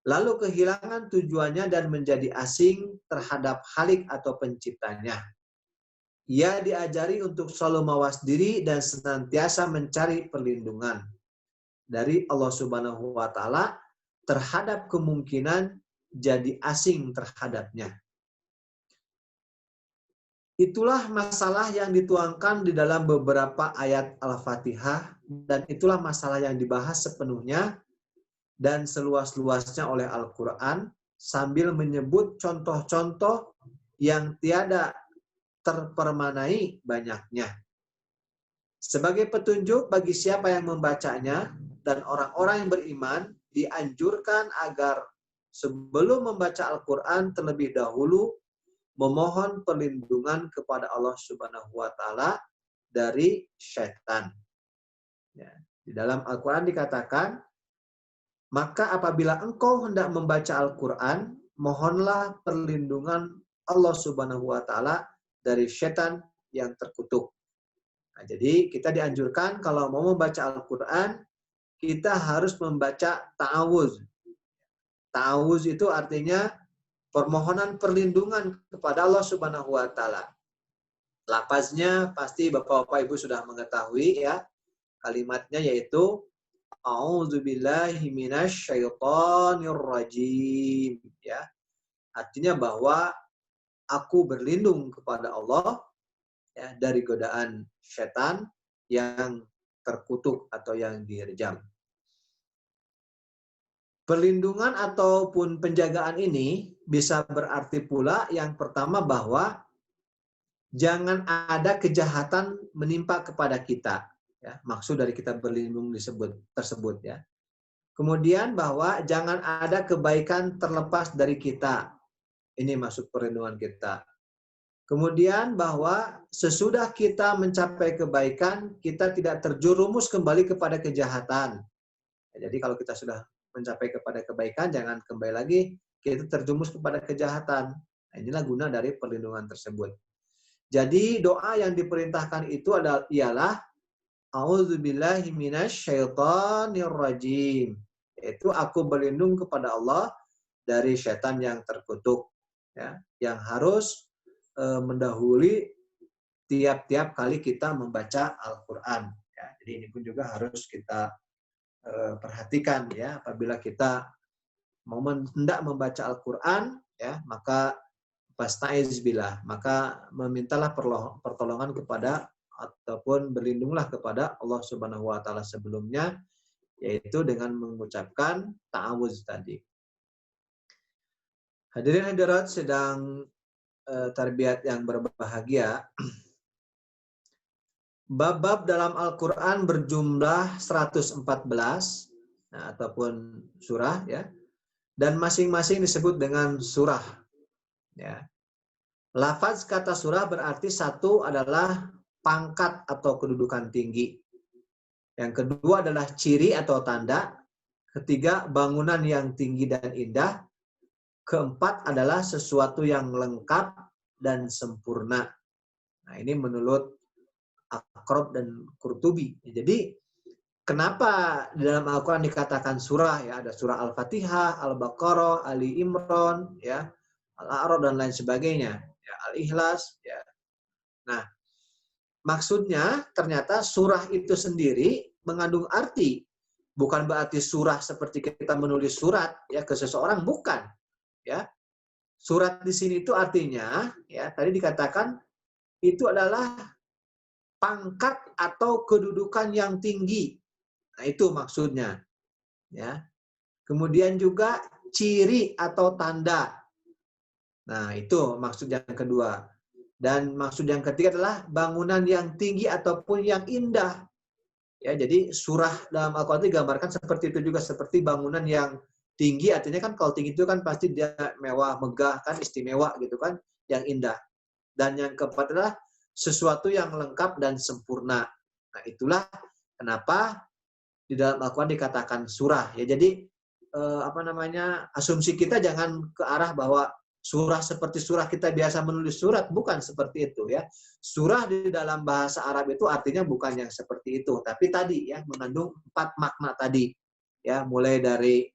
lalu kehilangan tujuannya dan menjadi asing terhadap Khalik atau penciptanya. Ia diajari untuk selalu mawas diri dan senantiasa mencari perlindungan dari Allah Subhanahu wa taala terhadap kemungkinan jadi asing terhadapnya. Itulah masalah yang dituangkan di dalam beberapa ayat Al-Fatihah, dan itulah masalah yang dibahas sepenuhnya dan seluas-luasnya oleh Al-Quran sambil menyebut contoh-contoh yang tiada terpermanai banyaknya. Sebagai petunjuk bagi siapa yang membacanya, dan orang-orang yang beriman dianjurkan agar sebelum membaca Al-Quran terlebih dahulu memohon perlindungan kepada Allah Subhanahu wa taala dari syaitan. Ya, di dalam Al-Quran dikatakan, maka apabila engkau hendak membaca Al-Quran, mohonlah perlindungan Allah Subhanahu wa taala dari syaitan yang terkutuk. Nah, jadi kita dianjurkan kalau mau membaca Al-Quran, kita harus membaca ta'awuz. Ta'awuz itu artinya permohonan perlindungan kepada Allah Subhanahu wa taala. Lafaznya pasti Bapak-bapak Ibu sudah mengetahui ya. Kalimatnya yaitu a'udzubillahi minasyaitonir rajim ya. Artinya bahwa aku berlindung kepada Allah ya, dari godaan setan yang terkutuk atau yang direjam. Perlindungan ataupun penjagaan ini bisa berarti pula yang pertama bahwa jangan ada kejahatan menimpa kepada kita. Ya, maksud dari kita berlindung tersebut ya. Kemudian bahwa jangan ada kebaikan terlepas dari kita. Ini maksud perlindungan kita. Kemudian bahwa sesudah kita mencapai kebaikan, kita tidak terjerumus kembali kepada kejahatan. Jadi kalau kita sudah mencapai kepada kebaikan, jangan kembali lagi kita terjerumus kepada kejahatan. Nah, inilah guna dari perlindungan tersebut. Jadi doa yang diperintahkan itu ialah A'udzubillahi minasyaitonir rajim. Yaitu aku berlindung kepada Allah dari setan yang terkutuk. Ya, yang harus mendahului tiap-tiap kali kita membaca Al-Quran. Ya, jadi ini pun juga harus kita perhatikan ya, apabila kita mau hendak membaca Al-Quran, ya, maka fastaiz billah, maka memintalah pertolongan kepada ataupun berlindunglah kepada Allah Subhanahu wa taala sebelumnya, yaitu dengan mengucapkan ta'awuz tadi. Hadirin hadirat sedang tarbiyat yang berbahagia. Bab-bab dalam Al-Quran berjumlah 114, nah, ataupun surah ya, dan masing-masing disebut dengan surah. Ya. Lafaz kata surah berarti satu adalah pangkat atau kedudukan tinggi. Yang kedua adalah ciri atau tanda. Ketiga, bangunan yang tinggi dan indah. Keempat adalah sesuatu yang lengkap dan sempurna. Nah, ini menurut Aqrab dan Qurtubi. Jadi, kenapa di dalam Al-Quran dikatakan surah? Ya, ada surah Al-Fatihah, Al-Baqarah, Ali Imran, ya, Al-A'raf dan lain sebagainya. Ya, Al-Ikhlas. Ya. Nah, maksudnya ternyata surah itu sendiri mengandung arti. Bukan berarti surah seperti kita menulis surat ya ke seseorang, bukan. Ya, surat di sini itu artinya ya tadi dikatakan itu adalah pangkat atau kedudukan yang tinggi. Nah, itu maksudnya. Ya. Kemudian juga ciri atau tanda. Nah, itu maksud yang kedua. Dan maksud yang ketiga adalah bangunan yang tinggi ataupun yang indah. Ya, jadi surah dalam Al-Quran digambarkan seperti itu juga, seperti bangunan yang tinggi, artinya kan kalau tinggi itu kan pasti dia mewah, megah, kan istimewa gitu kan, yang indah. Dan yang keempat adalah sesuatu yang lengkap dan sempurna. Nah, itulah kenapa di dalam Al-Quran dikatakan surah. Ya, jadi asumsi kita jangan ke arah bahwa surah seperti surah kita biasa menulis surat, bukan seperti itu ya. Surah di dalam bahasa Arab itu artinya bukan yang seperti itu, tapi tadi ya mengandung 4 makna tadi. Ya, mulai dari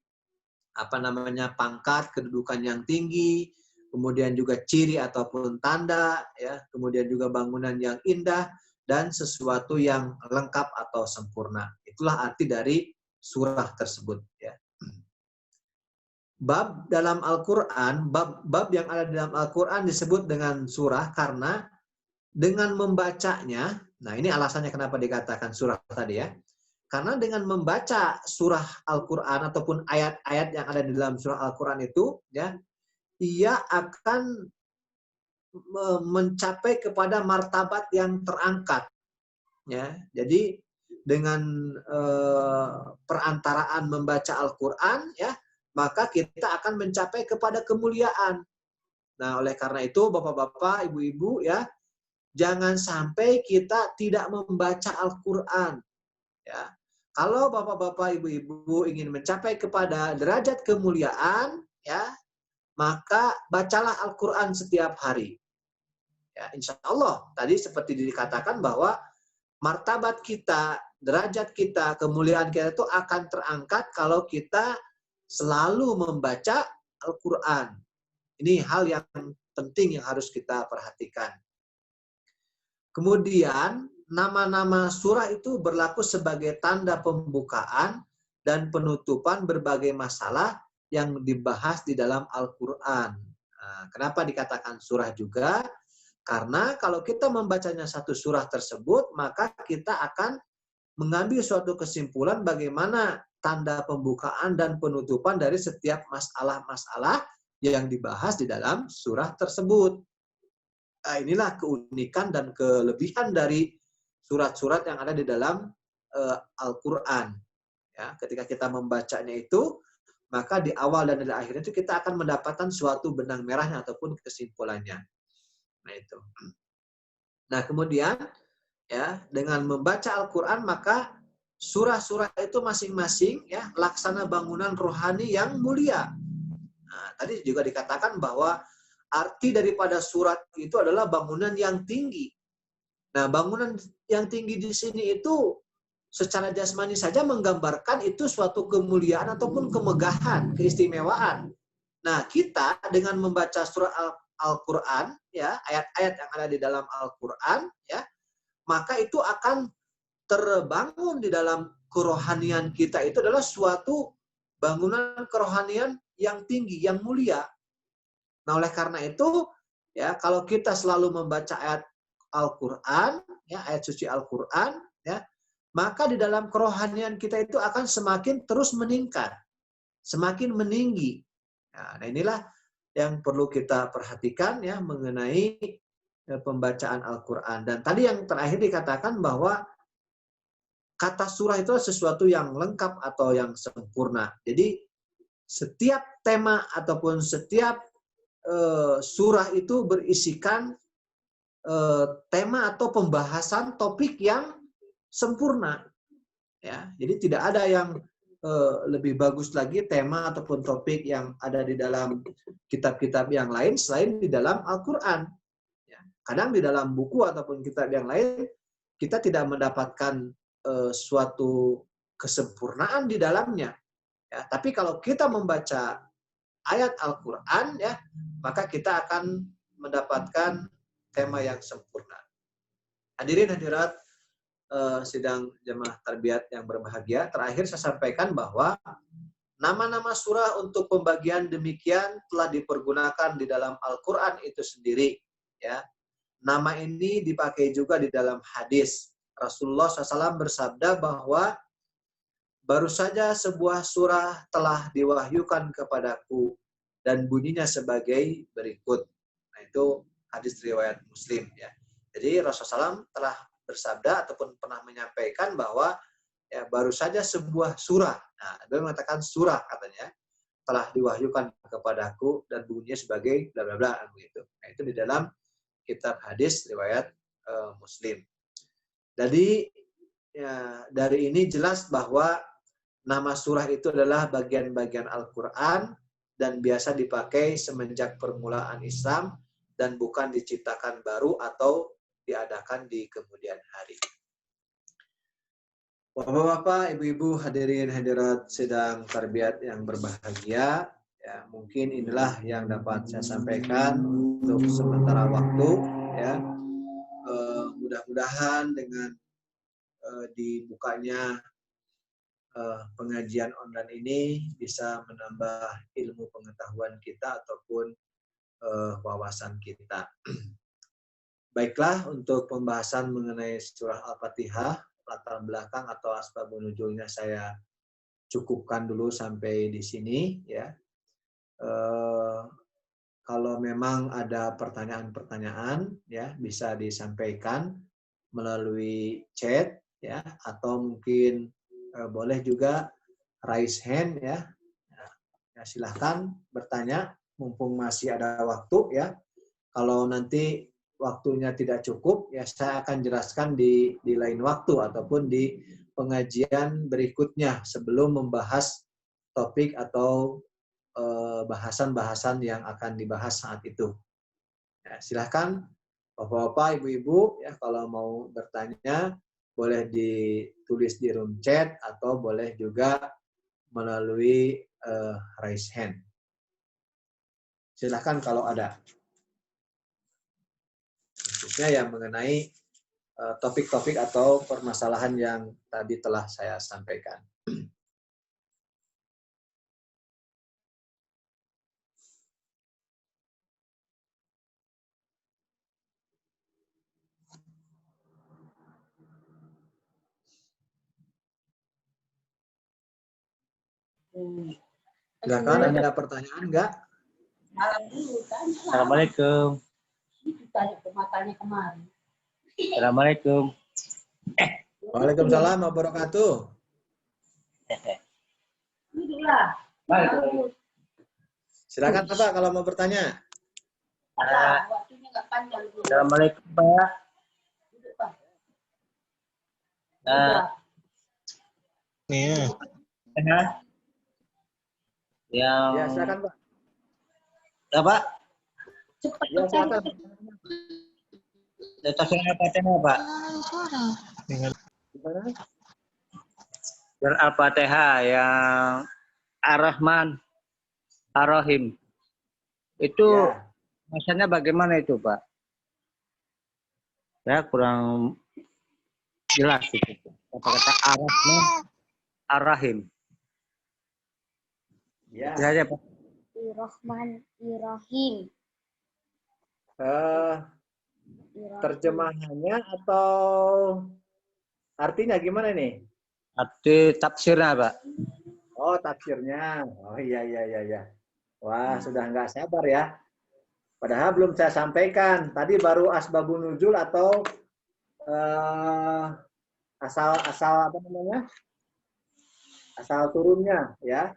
pangkat, kedudukan yang tinggi, kemudian juga ciri ataupun tanda ya, kemudian juga bangunan yang indah dan sesuatu yang lengkap atau sempurna. Itulah arti dari surah tersebut ya. Bab dalam Al-Quran, bab yang ada di dalam Al-Quran disebut dengan surah karena dengan membacanya, nah ini alasannya kenapa dikatakan surah tadi ya, karena dengan membaca surah Al-Quran ataupun ayat-ayat yang ada di dalam surah Al-Quran itu, ya, ia akan mencapai kepada martabat yang terangkat. Ya, jadi dengan perantaraan membaca Al-Quran, ya, maka kita akan mencapai kepada kemuliaan. Nah, oleh karena itu, bapak-bapak, ibu-ibu, ya, jangan sampai kita tidak membaca Al-Quran. Ya, kalau bapak-bapak, ibu-ibu ingin mencapai kepada derajat kemuliaan, ya, maka bacalah Al-Quran setiap hari. Ya, insya Allah, tadi seperti dikatakan bahwa martabat kita, derajat kita, kemuliaan kita itu akan terangkat kalau kita selalu membaca Al-Quran. Ini hal yang penting yang harus kita perhatikan. Kemudian, nama-nama surah itu berlaku sebagai tanda pembukaan dan penutupan berbagai masalah yang dibahas di dalam Al-Quran. Nah, kenapa dikatakan surah juga? Karena kalau kita membacanya satu surah tersebut, maka kita akan mengambil suatu kesimpulan bagaimana tanda pembukaan dan penutupan dari setiap masalah-masalah yang dibahas di dalam surah tersebut. Nah, inilah keunikan dan kelebihan dari surat-surat yang ada di dalam Al-Quran. Ya, ketika kita membacanya itu, maka di awal dan di akhir itu kita akan mendapatkan suatu benang merahnya ataupun kesimpulannya. Nah itu. Nah kemudian ya dengan membaca Al-Quran maka surah-surah itu masing-masing ya laksana bangunan rohani yang mulia. Nah, tadi juga dikatakan bahwa arti daripada surat itu adalah bangunan yang tinggi. Nah, bangunan yang tinggi di sini itu secara jasmani saja menggambarkan itu suatu kemuliaan ataupun kemegahan, keistimewaan. Nah, kita dengan membaca surah Al-Quran, ya ayat-ayat yang ada di dalam Al-Quran, ya maka itu akan terbangun di dalam kerohanian kita itu adalah suatu bangunan kerohanian yang tinggi, yang mulia. Nah, oleh karena itu, ya kalau kita selalu membaca ayat Al-Quran, ya ayat suci Al-Quran, ya maka di dalam kerohanian kita itu akan semakin terus meningkat, semakin meninggi. Nah, inilah yang perlu kita perhatikan ya mengenai pembacaan Al-Quran. Dan tadi yang terakhir dikatakan bahwa kata surah itu sesuatu yang lengkap atau yang sempurna. Jadi setiap tema ataupun setiap surah itu berisikan tema atau pembahasan topik yang sempurna. Ya, jadi tidak ada yang lebih bagus lagi tema ataupun topik yang ada di dalam kitab-kitab yang lain selain di dalam Al-Quran. Ya, kadang di dalam buku ataupun kitab yang lain kita tidak mendapatkan suatu kesempurnaan di dalamnya. Ya, tapi kalau kita membaca ayat Al-Quran, ya, maka kita akan mendapatkan tema yang sempurna. Hadirin hadirat sidang jemaah tarbiyat yang berbahagia, terakhir saya sampaikan bahwa nama-nama surah untuk pembagian demikian telah dipergunakan di dalam Al-Quran itu sendiri. Ya, nama ini dipakai juga di dalam hadis. Rasulullah SAW bersabda bahwa baru saja sebuah surah telah diwahyukan kepadaku dan bunyinya sebagai berikut. Nah itu hadis riwayat Muslim ya. Jadi Rasulullah SAW telah bersabda ataupun pernah menyampaikan bahwa ya baru saja sebuah surah. Nah, beliau mengatakan surah katanya telah diwahyukan kepadaku dan bunyinya sebagai bla bla bla begitu. Nah itu di dalam kitab hadis riwayat Muslim. Jadi ya, dari ini jelas bahwa nama surah itu adalah bagian-bagian Al-Quran dan biasa dipakai semenjak permulaan Islam dan bukan diciptakan baru atau diadakan di kemudian hari. Bapak-bapak, ibu-ibu, hadirin hadirat sidang tarbiyat yang berbahagia, ya mungkin inilah yang dapat saya sampaikan untuk sementara waktu. Ya, mudah-mudahan dengan dibukanya pengajian online ini bisa menambah ilmu pengetahuan kita ataupun wawasan kita. Baiklah, untuk pembahasan mengenai surah Al-Fatihah, latar belakang atau asbabun nuzulnya saya cukupkan dulu sampai di sini. Ya. Kalau memang ada pertanyaan-pertanyaan, ya bisa disampaikan melalui chat, ya, atau mungkin boleh juga raise hand, ya. Ya, silahkan bertanya, mumpung masih ada waktu, ya. Kalau nanti waktunya tidak cukup, ya saya akan jelaskan di lain waktu ataupun di pengajian berikutnya sebelum membahas topik atau bahasan-bahasan yang akan dibahas saat itu. Ya, silahkan bapak-bapak, ibu-ibu, ya kalau mau bertanya boleh ditulis di room chat atau boleh juga melalui raise hand. Silahkan kalau ada. Khususnya yang mengenai topik-topik atau permasalahan yang tadi telah saya sampaikan. Silakan, ada pertanyaan enggak? Assalamualaikum. Itu tanya ke matanya kemarin. Assalamualaikum. Waalaikumsalam warahmatullahi wabarakatuh. Silakan Pak kalau mau bertanya. Assalamualaikum Pak. Yang Ya, silakan Pak. apa? Ya, silakan. Tafsir Al-Fatihah Pak. Tafsir Al-Fatihah yang Ar-Rahman, Ar-Rahim. Itu Ya. maksudnya bagaimana itu Pak? Ya kurang jelas itu. Kata-kata Ar-Rahman, Ar-Rahim. Ya. Itu saja Pak. Irrahman Irrahim. Terjemahannya atau artinya gimana nih? Arti tafsirnya Pak. Oh, tafsirnya. Oh iya. Wah, sudah nggak sabar ya. Padahal belum saya sampaikan. Tadi baru asbabun nuzul atau asal apa namanya? Asal turunnya ya.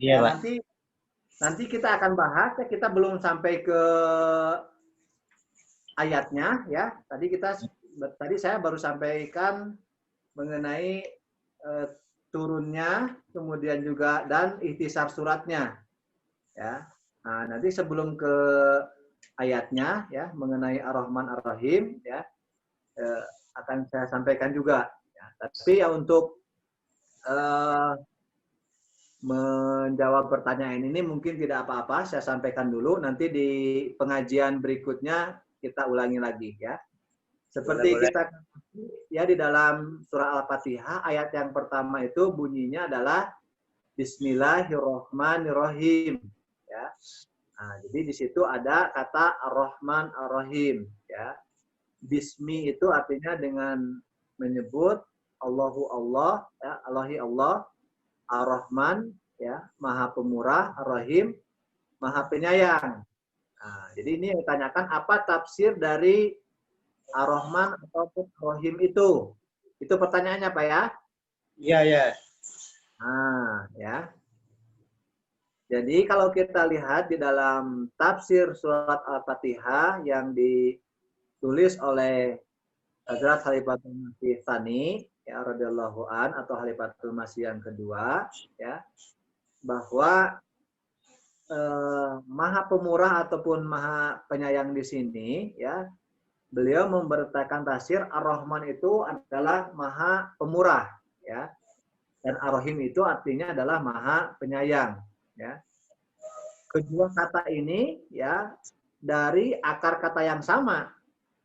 Iya Pak. Nanti kita akan bahas. Kita belum sampai ke ayatnya ya. Tadi saya baru sampaikan mengenai turunnya, kemudian juga dan ikhtisar suratnya ya. Nah, nanti sebelum ke ayatnya ya mengenai Ar-Rahman Ar-Rahim ya akan saya sampaikan juga ya. Tapi ya untuk menjawab pertanyaan ini mungkin tidak apa-apa, saya sampaikan dulu, nanti di pengajian berikutnya kita ulangi lagi ya. Seperti Boleh. kita ya di dalam surah Al-Fatihah ayat yang pertama itu bunyinya adalah Bismillahirrahmanirrahim ya. Nah, jadi di situ ada kata Ar-Rahman Ar-Rahim ya. Bismi itu artinya dengan menyebut Allahu Allah ya, Allahi Allah, Ar-Rahman ya, Maha Pemurah, Ar-Rahim, Maha Penyayang. Nah, jadi ini ditanyakan apa tafsir dari Ar-Rahman ataupun Ar-Rahim itu? Itu pertanyaannya Pak ya? Iya. Nah, ya. Jadi kalau kita lihat di dalam tafsir surat Al-Fatihah yang ditulis oleh Hazrat Khalifatul Masih Tsani ya radhiyallahu an atau Khalifatul Masih yang kedua ya, bahwa Maha Pemurah ataupun Maha Penyayang di sini ya, beliau memberitakan tafsir Ar-Rahman itu adalah Maha Pemurah ya. Dan Ar-Rahim itu artinya adalah Maha Penyayang ya. Kedua kata ini ya dari akar kata yang sama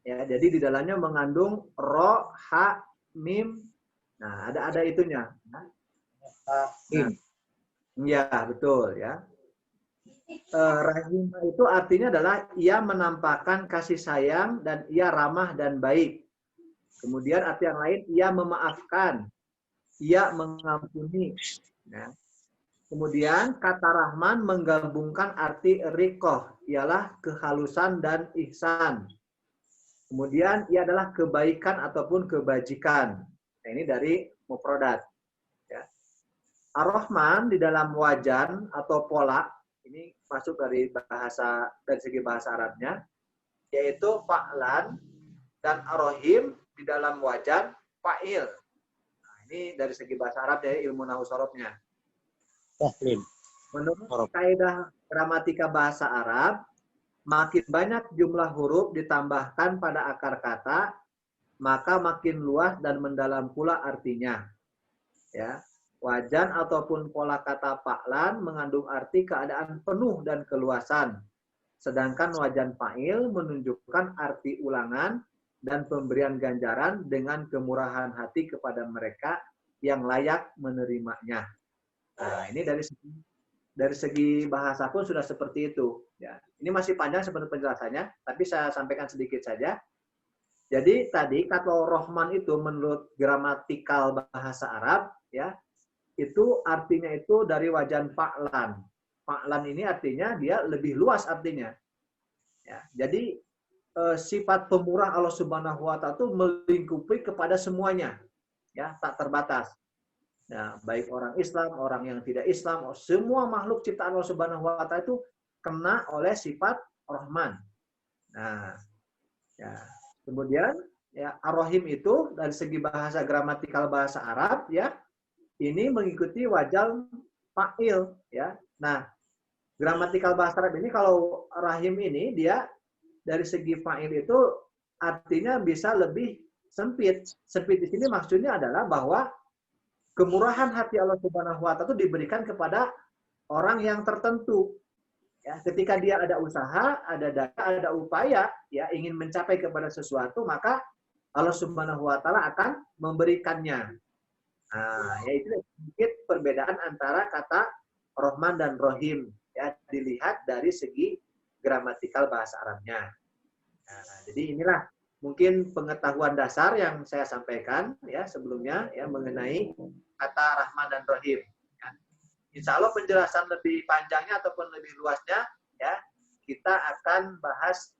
ya. Jadi di dalamnya mengandung ro, ha, mim. Nah, ada itunya. Nah, ya, betul ya. Rahim itu artinya adalah ia menampakkan kasih sayang dan ia ramah dan baik. Kemudian arti yang lain ia memaafkan, ia mengampuni. Nah, kemudian kata Rahman menggabungkan arti rikoh, ialah kehalusan dan ihsan. Kemudian ia adalah kebaikan ataupun kebajikan. Nah, ini dari mufradat. Ya. Ar-Rahman di dalam wajan atau pola ini masuk dari segi bahasa Arabnya, yaitu fa'lan, dan ar-rahim di dalam wajan fa'il. Nah, ini dari segi bahasa Arab dari ilmu nahwu sorofnya. Menurut kaidah gramatika bahasa Arab, makin banyak jumlah huruf ditambahkan pada akar kata, maka makin luas dan mendalam pula artinya. Ya. Wajan ataupun pola kata fa'lan mengandung arti keadaan penuh dan keluasan. Sedangkan wajan fa'il menunjukkan arti ulangan dan pemberian ganjaran dengan kemurahan hati kepada mereka yang layak menerimanya. Nah, ini dari segi bahasa pun sudah seperti itu. Ya. Ini masih panjang sebenarnya penjelasannya, tapi saya sampaikan sedikit saja. Jadi tadi kata Rahman itu menurut gramatikal bahasa Arab, ya, itu artinya itu dari wajan fa'lan. Fa'lan ini artinya dia lebih luas artinya. Ya, jadi sifat pemurah Allah Subhanahu wa taala itu melingkupi kepada semuanya, ya, tak terbatas. Nah, baik orang Islam, orang yang tidak Islam, semua makhluk ciptaan Allah Subhanahu wa taala itu kena oleh sifat Rahman. Nah, ya. Kemudian ya Ar-Rahim itu dari segi bahasa gramatikal bahasa Arab ya, ini mengikuti wajal fa'il ya. Nah, gramatikal bahasa Arab ini kalau rahim ini dia dari segi fa'il itu artinya bisa lebih sempit. Sempit di sini maksudnya adalah bahwa kemurahan hati Allah Subhanahu wa taala itu diberikan kepada orang yang tertentu. Ya, ketika dia ada usaha, ada daya, ada upaya ya ingin mencapai kepada sesuatu, maka Allah Subhanahu wa taala akan memberikannya. Nah, yaitu sedikit perbedaan antara kata Rahman dan Rahim ya, dilihat dari segi gramatikal bahasa Arabnya. Nah, jadi inilah mungkin pengetahuan dasar yang saya sampaikan ya sebelumnya ya mengenai kata Rahman dan Rahim. Ya. Insya Allah penjelasan lebih panjangnya ataupun lebih luasnya ya kita akan bahas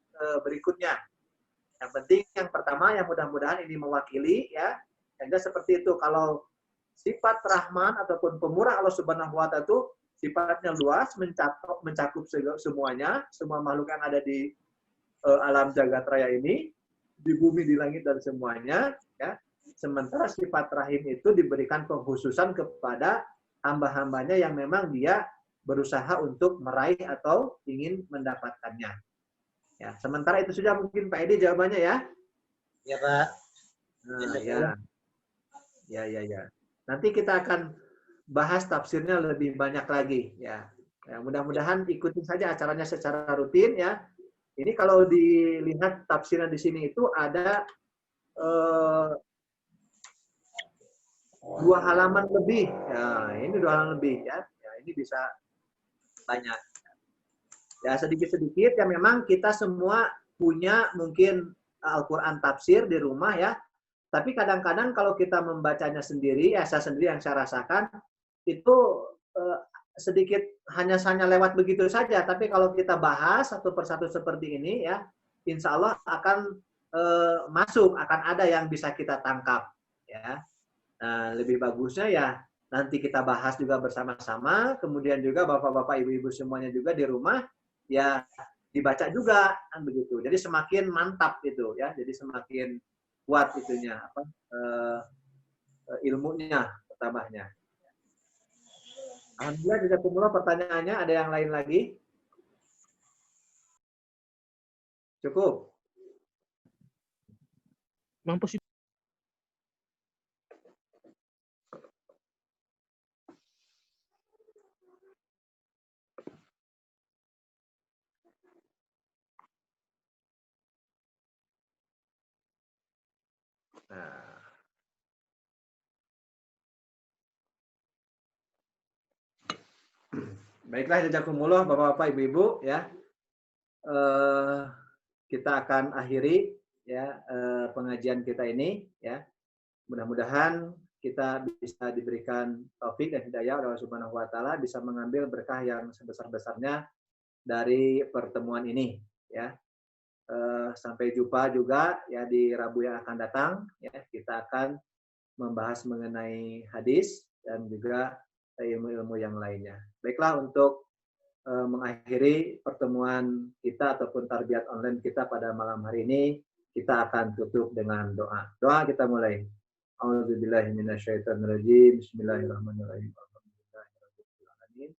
berikutnya. Yang penting yang pertama yang mudah-mudahan ini mewakili ya. Yang seperti itu kalau sifat Rahman ataupun pemurah Allah Subhanahu wa taala itu sifatnya luas, mencakup semuanya, semua makhluk yang ada di alam jagat raya ini, di bumi, di langit dan semuanya ya. Sementara sifat Rahim itu diberikan pengkhususan kepada hamba-hambanya yang memang dia berusaha untuk meraih atau ingin mendapatkannya. Ya, sementara itu sudah mungkin Pak Edi jawabannya ya. Ya Pak. Nah, ya. Nanti kita akan bahas tafsirnya lebih banyak lagi ya. Ya mudah-mudahan ikutin saja acaranya secara rutin ya. Ini kalau dilihat tafsirnya di sini itu ada 2 halaman lebih. Ya, ini 2 halaman lebih ya. Ya ini bisa banyak. Ya sedikit-sedikit ya memang kita semua punya mungkin Al-Qur'an tafsir di rumah ya. Tapi kadang-kadang kalau kita membacanya sendiri, ya saya sendiri yang saya rasakan itu sedikit hanya lewat begitu saja. Tapi kalau kita bahas satu persatu seperti ini ya, insya Allah akan masuk, akan ada yang bisa kita tangkap. Ya, nah, lebih bagusnya ya nanti kita bahas juga bersama-sama. Kemudian juga bapak-bapak, ibu-ibu semuanya juga di rumah ya dibaca juga kan begitu. Jadi semakin mantap itu ya. Jadi semakin kuat itunya apa ilmunya tambahnya. Alhamdulillah tidak kumula pertanyaannya. Ada yang lain lagi? Cukup. Mampus. Nah. Baiklah, jazakumullah Bapak-bapak, Ibu-ibu ya. Kita akan akhiri ya pengajian kita ini ya. Mudah-mudahan kita bisa diberikan taufik dan hidayah oleh Allah Subhanahu wa taala bisa mengambil berkah yang sebesar-besarnya dari pertemuan ini ya. Sampai jumpa juga ya di Rabu yang akan datang ya. Kita akan membahas mengenai hadis dan juga ilmu-ilmu yang lainnya. Baiklah, untuk mengakhiri pertemuan kita ataupun tarbiyat online kita pada malam hari ini, kita akan tutup dengan doa. Doa kita mulai. A'udzubillahi minasyaitonirrajim. Bismillahirrahmanirrahim. Alhamdulillahirabbil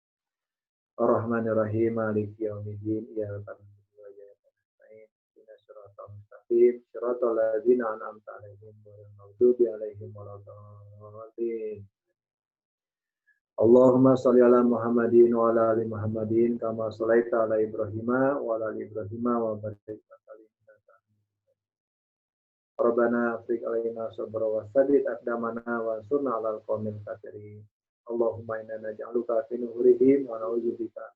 Ar-Rahmanirrahim. Maliki yaumiddin. Iyyaka na'budu wa iyyaka nasta'in. Ihdinas siratal mustaqim. Shiratal ladzina an'amta 'alaihim ghairil maghdubi 'alaihim waladdallin. Allahumma sholli ala Muhammadin wa ala ali Muhammadin kama sholaita ala Ibrahim wa ala ali Ibrahim wa barik ala Rabbana afriq alaina sabra wa tsabbit aqdamana wa ansurna 'alal qaumil kafirin. Allahumma inna naj'aluka fi nuhurihim wa na'udzubika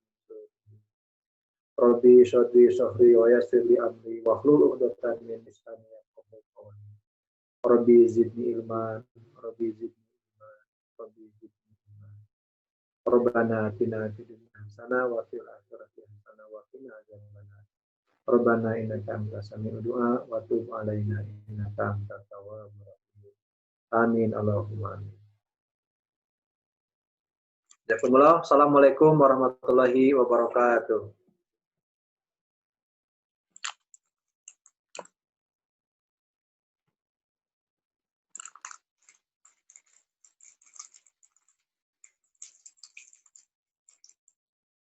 Rabbi shodri sohri wa yassir li amri wa hlul 'uqdatam min lisani yafqahu qawli. Rabbi zidni ilman, Rabbi zidni ilman, Rabbi zidni Rabbana atina fid dunya hasanah wa fil akhirati hasanah wa qina adzabannar. Rabbana innaka antas sami'ud du'a wa tub 'alaina innaka antat tawwabur rahim. Amin Allahumma amin. Jazakumullah. Assalamualaikum warahmatullahi wabarakatuh.